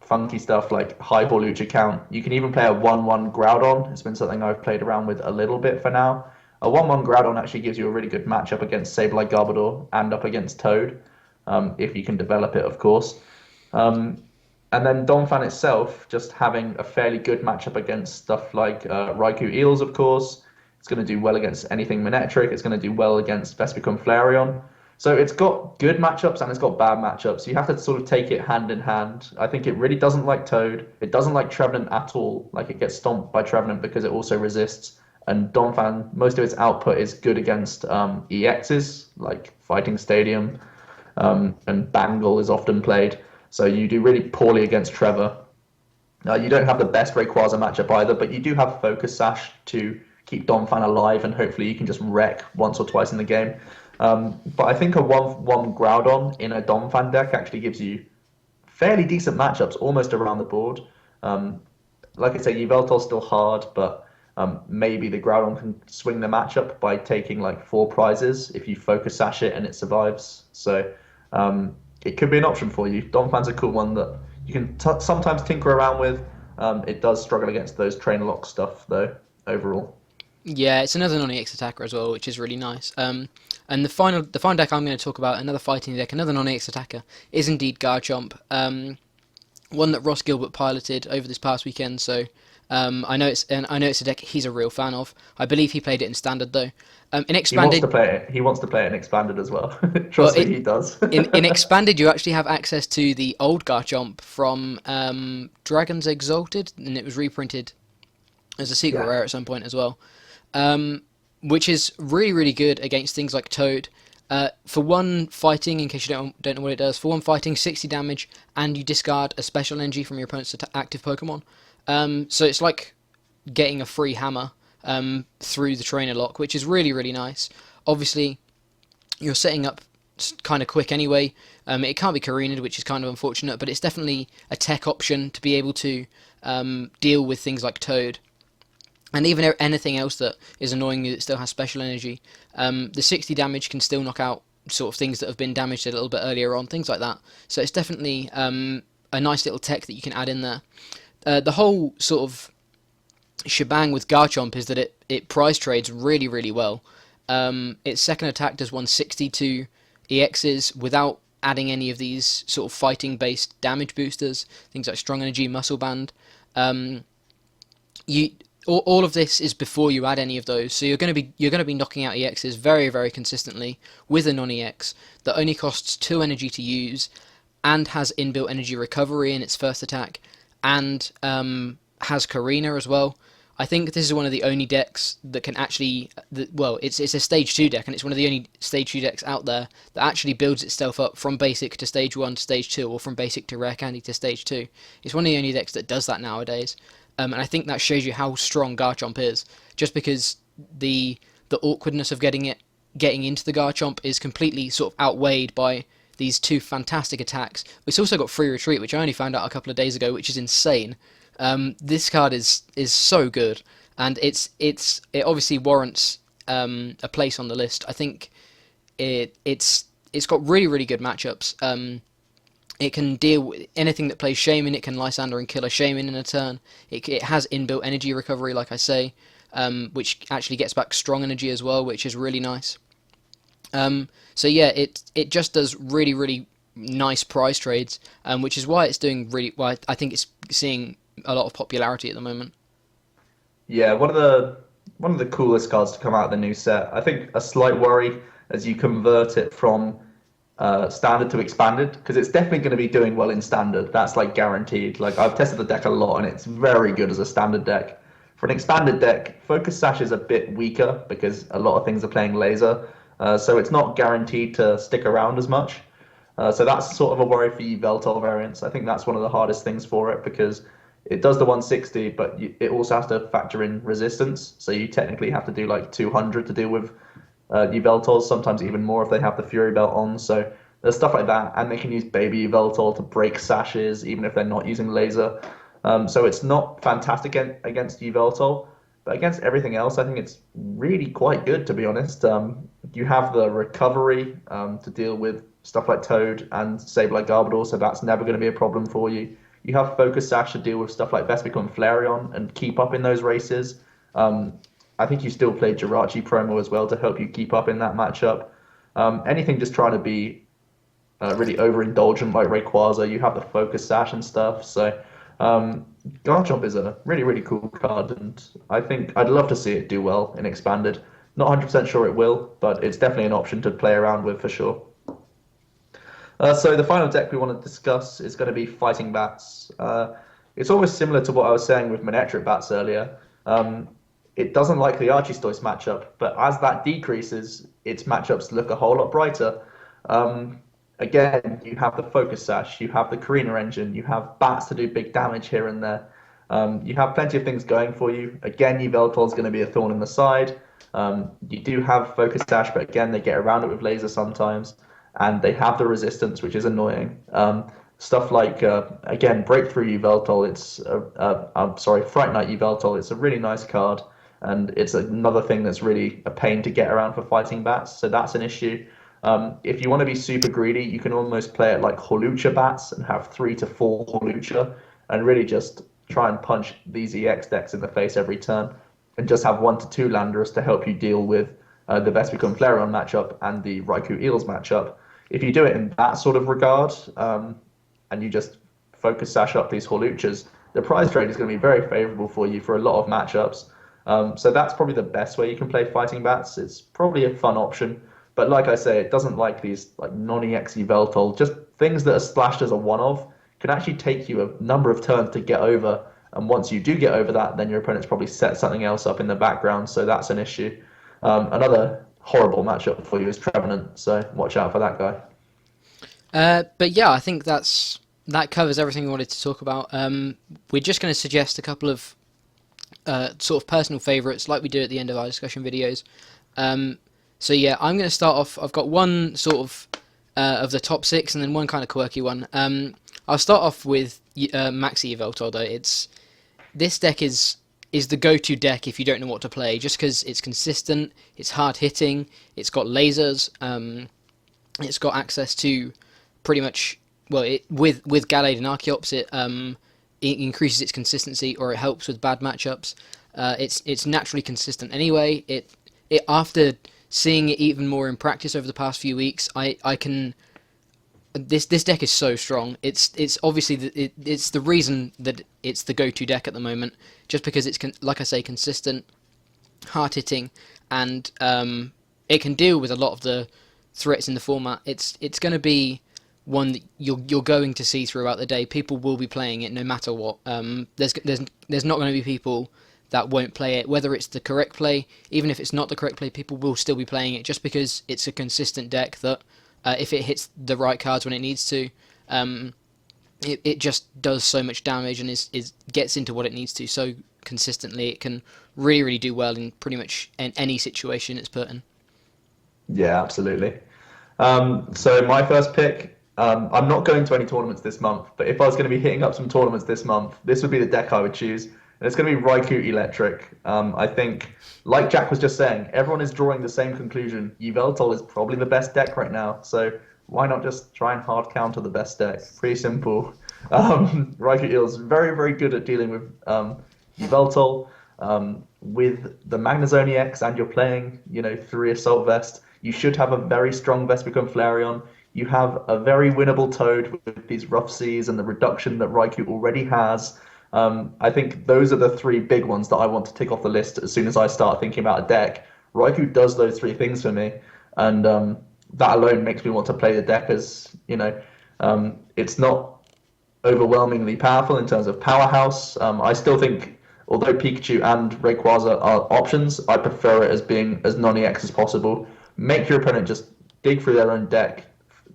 funky stuff like High Ball Lucha Count. You can even play a 1-1 Groudon. It's been something I've played around with a little bit for now. A 1-1 Groudon actually gives you a really good matchup against Sableye Garbodor and up against Toad, if you can develop it, of course. And then Donphan itself, just having a fairly good matchup against stuff like Raikou Eels, of course. It's going to do well against anything Manectric. It's going to do well against Vespiquen Flareon. So it's got good matchups and it's got bad matchups. You have to sort of take it hand in hand. I think it really doesn't like Toad. It doesn't like Trevenant at all. Like, it gets stomped by Trevenant because it also resists. And Donphan, most of its output is good against EXs, like Fighting Stadium, and Bangle is often played. So you do really poorly against Trevor. You don't have the best Rayquaza matchup either, but you do have Focus Sash to keep Donphan alive, and hopefully you can just wreck once or twice in the game. But I think a 1-1 Groudon in a Donphan deck actually gives you fairly decent matchups almost around the board. Like I say, Yveltal's still hard, but maybe the Groudon can swing the matchup by taking like 4 prizes if you Focus Sash it and it survives. So it could be an option for you. Donphan's a cool one that you can sometimes tinker around with. It does struggle against those Trainer Lock stuff, though, overall. Yeah, it's another non-EX attacker as well, which is really nice. And the final deck I'm going to talk about, another fighting deck, another non-EX attacker, is indeed Garchomp. One that Ross Gilbert piloted over this past weekend, so I know it's a deck he's a real fan of. I believe he played it in Standard though. In Expanded, he wants to play it in Expanded as well. Trust me, he does. in Expanded, you actually have access to the old Garchomp from Dragons Exalted, and it was reprinted as a secret rare at some point as well. Which is really good against things like Toad. For one fighting, in case you don't know what it does, for one fighting, 60 damage, and you discard a special energy from your opponent's active Pokemon. So it's like getting a free hammer through the trainer lock, which is really, really nice. Obviously, you're setting up kind of quick anyway. It can't be Karinaed, which is kind of unfortunate, but it's definitely a tech option to be able to deal with things like Toad. And even anything else that is annoying you that still has special energy. The 60 damage can still knock out sort of things that have been damaged a little bit earlier on, things like that. So it's definitely a nice little tech that you can add in there. The whole sort of shebang with Garchomp is that it prize trades really, really well. Its second attack does 162 EXs without adding any of these sort of fighting based damage boosters, things like strong energy, muscle band. You all of this is before you add any of those, so you're going to be knocking out EXs very, very consistently with a non-EX that only costs 2 energy to use and has inbuilt energy recovery in its first attack and has Karina as well. I think this is one of the only decks that can actually, it's a stage 2 deck, and it's one of the only stage 2 decks out there that actually builds itself up from basic to stage 1 to stage 2, or from basic to rare candy to stage 2. It's one of the only decks that does that nowadays, and I think that shows you how strong Garchomp is, just because the awkwardness of getting into the Garchomp is completely sort of outweighed by these 2 fantastic attacks. It's also got free retreat, which I only found out a couple of days ago, which is insane. This card is so good, and it obviously warrants a place on the list. I think it's got really, really good matchups. It can deal with anything that plays Shaman. It can Lysander and kill a Shaman in a turn. It has inbuilt energy recovery, like I say, which actually gets back strong energy as well, which is really nice. So yeah, it just does really, really nice prize trades, which is why it's doing really well. I think it's seeing a lot of popularity at the moment. Yeah, one of the coolest cards to come out of the new set. I think a slight worry as you convert it from standard to expanded, because it's definitely going to be doing well in standard. That's like guaranteed. Like, I've tested the deck a lot, and it's very good as a standard deck. For an expanded deck, Focus Sash is a bit weaker because a lot of things are playing laser, so it's not guaranteed to stick around as much. So that's sort of a worry for you Veltol variants. I think that's one of the hardest things for it, because it does the 160, but it also has to factor in resistance. So you technically have to do like 200 to deal with Yveltals, sometimes even more if they have the Fury Belt on. So there's stuff like that, and they can use Baby Yveltal to break sashes even if they're not using laser. So it's not fantastic against Yveltal, but against everything else, I think it's really quite good, to be honest. You have the recovery to deal with stuff like Toad and Sableye Garbodor, so that's never going to be a problem for you. You have Focus Sash to deal with stuff like Vespi Bloom and Flareon and keep up in those races. I think you still played Jirachi promo as well to help you keep up in that matchup. Anything just trying to be really overindulgent like Rayquaza, you have the Focus Sash and stuff. So Garchomp is a really, really cool card, and I think I'd love to see it do well in Expanded. Not 100% sure it will, but it's definitely an option to play around with for sure. So the final deck we want to discuss is going to be Fighting Bats. It's almost similar to what I was saying with Manectric Bats earlier. It doesn't like the Archistoise matchup, but as that decreases, its matchups look a whole lot brighter. Again, you have the Focus Sash, you have the Karina engine, you have Bats to do big damage here and there. You have plenty of things going for you. Again, Yveltal is going to be a thorn in the side. You do have Focus Sash, but again, they get around it with laser sometimes. And they have the resistance, which is annoying. Stuff like, again, Breakthrough Yveltal, Fright Night Yveltal, it's a really nice card, and it's another thing that's really a pain to get around for fighting bats, so that's an issue. If you want to be super greedy, you can almost play it like Hawlucha Bats and have 3 to 4 Hawlucha, and really just try and punch these EX decks in the face every turn, and just have 1 to 2 Landorus to help you deal with the Vespi Bloom Flareon matchup and the Raikou Eels matchup. If you do it in that sort of regard, and you just Focus Sash up these Hawluchas, the prize trade is going to be very favorable for you for a lot of matchups. So that's probably the best way you can play Fighting Bats. It's probably a fun option, but like I say, it doesn't like these like non-EX Yveltal. Just things that are splashed as a one-off can actually take you a number of turns to get over, and once you do get over that, then your opponent's probably set something else up in the background, so that's an issue. Another horrible matchup for you is Trevenant, so watch out for that guy. But yeah, I think that's that covers everything we wanted to talk about. We're just going to suggest a couple of sort of personal favourites, like we do at the end of our discussion videos. So yeah, I'm going to start off. I've got one sort of the top 6, and then one kind of quirky one. I'll start off with Maxi Yveltal, though. This deck is the go-to deck if you don't know what to play, just because it's consistent, it's hard-hitting, it's got lasers, it's got access to pretty much, well, with Gallade and Archeops, it increases its consistency, or it helps with bad matchups. It's naturally consistent anyway. It after seeing it even more in practice over the past few weeks, I can. This deck is so strong. It's obviously it's the reason that it's the go-to deck at the moment, just because it's like I say, consistent, hard hitting, and it can deal with a lot of the threats in the format. It's going to be one that you're going to see throughout the day. People will be playing it no matter what. There's not going to be people that won't play it, whether it's the correct play. Even if it's not the correct play, people will still be playing it, just because it's a consistent deck that. If it hits the right cards when it needs to, it just does so much damage and is gets into what it needs to so consistently. It can really do well in pretty much any situation it's put in. Yeah, absolutely. So my first pick, I'm not going to any tournaments this month, but if I was going to be hitting up some tournaments this month, this would be the deck I would choose. And it's going to be Raikou Electric. I think, like Jack was just saying, everyone is drawing the same conclusion. Yveltal is probably the best deck right now, so why not just try and hard counter the best deck? Pretty simple. Raikou Eel is very, very good at dealing with Yveltal. With the Magnezone EX, and you're playing, 3 Assault Vest, you should have a very strong Vespi Flareon. You have a very winnable Toad with these rough seas and the reduction that Raikou already has. I think those are the 3 big ones that I want to tick off the list as soon as I start thinking about a deck. Raikou does those 3 things for me, and that alone makes me want to play the deck as, it's not overwhelmingly powerful in terms of powerhouse. I still think, although Pikachu and Rayquaza are options, I prefer it as being as non-EX as possible. Make your opponent just dig through their own deck.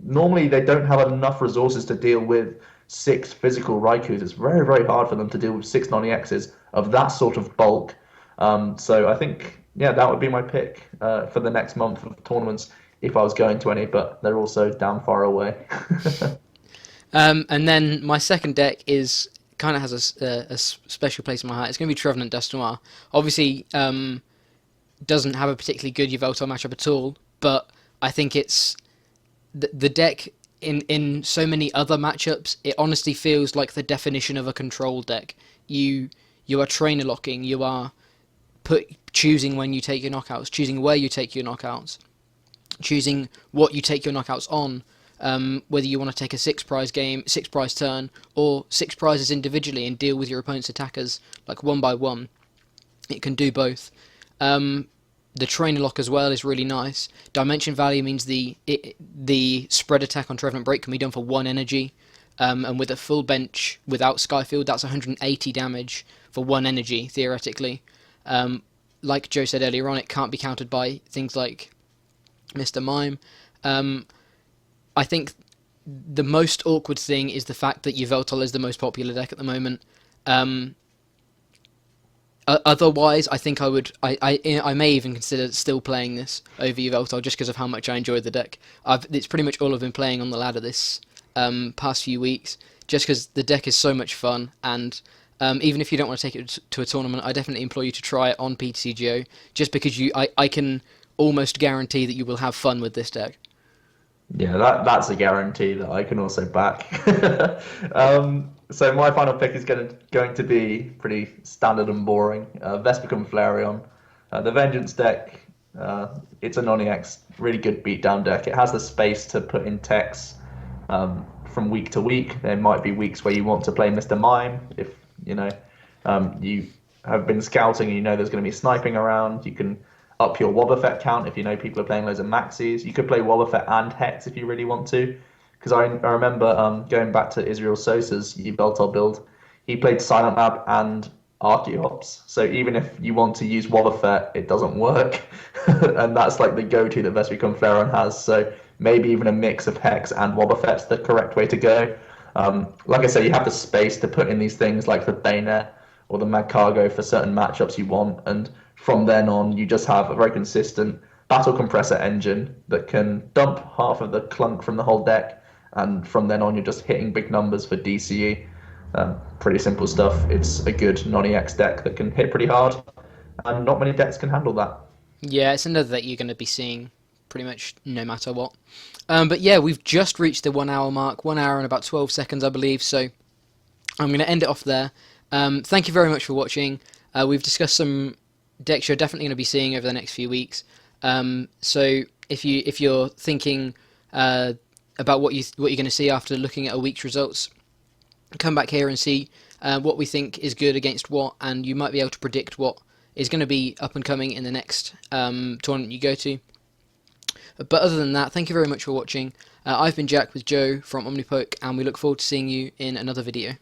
Normally, they don't have enough resources to deal with 6 physical Raikous. It's very, very hard for them to deal with 6 non-EXs of that sort of bulk. So I think, that would be my pick for the next month of tournaments if I was going to any, but they're also damn far away. And then my second deck kind of has a special place in my heart. It's going to be Trevenant Dusknoir. Obviously, doesn't have a particularly good Yveltal matchup at all, but I think it's the deck. In so many other matchups, it honestly feels like the definition of a control deck. You are trainer locking, you are choosing when you take your knockouts, choosing where you take your knockouts, choosing what you take your knockouts on, whether you want to take a 6 prize turn, or 6 prizes individually and deal with your opponent's attackers like one by one. It can do both. The trainer lock as well is really nice. Dimension value means the spread attack on Trevenant Break can be done for 1 energy, and with a full bench without Skyfield, that's 180 damage for 1 energy theoretically. Like Joe said earlier on, it can't be countered by things like Mr. Mime. I think the most awkward thing is the fact that Yveltal is the most popular deck at the moment. Otherwise, I think I may even consider still playing this over Yveltal just because of how much I enjoy the deck. It's pretty much all I've been playing on the ladder this past few weeks, just because the deck is so much fun. And even if you don't want to take it to a tournament, I definitely implore you to try it on PTCGO, just because I can almost guarantee that you will have fun with this deck. Yeah, that's a guarantee that I can also back. So my final pick is going to be pretty standard and boring. Vespiquen Flareon. The Vengeance deck, it's a non-EX, really good beatdown deck. It has the space to put in techs from week to week. There might be weeks where you want to play Mr. Mime. If, you have been scouting and there's going to be sniping around, you can up your Wobbuffet count if people are playing loads of maxis. You could play Wobbuffet and Hex if you really want to. Because I remember going back to Israel Sosa's Yveltal build, he played Silent Lab and Archeops. So even if you want to use Wobbuffet, it doesn't work. And that's like the go-to that Vespiquen Flareon has. So maybe even a mix of Hex and Wobbuffet's the correct way to go. Like I say, you have the space to put in these things like the Bayonet or the Magcargo for certain matchups you want, and from then on, you just have a very consistent battle compressor engine that can dump half of the clunk from the whole deck, and from then on, you're just hitting big numbers for DCE. Pretty simple stuff. It's a good non-EX deck that can hit pretty hard, and not many decks can handle that. Yeah, it's another that you're going to be seeing pretty much no matter what. But yeah, we've just reached the 1 hour mark, 1 hour and about 12 seconds, I believe. So I'm going to end it off there. Thank you very much for watching. We've discussed some decks you're definitely going to be seeing over the next few weeks. So if you're thinking about what you're going to see after looking at a week's results, come back here and see what we think is good against what, and you might be able to predict what is going to be up and coming in the next tournament you go to. But other than that, thank you very much for watching. I've been Jack with Joe from Omnipoke, and we look forward to seeing you in another video.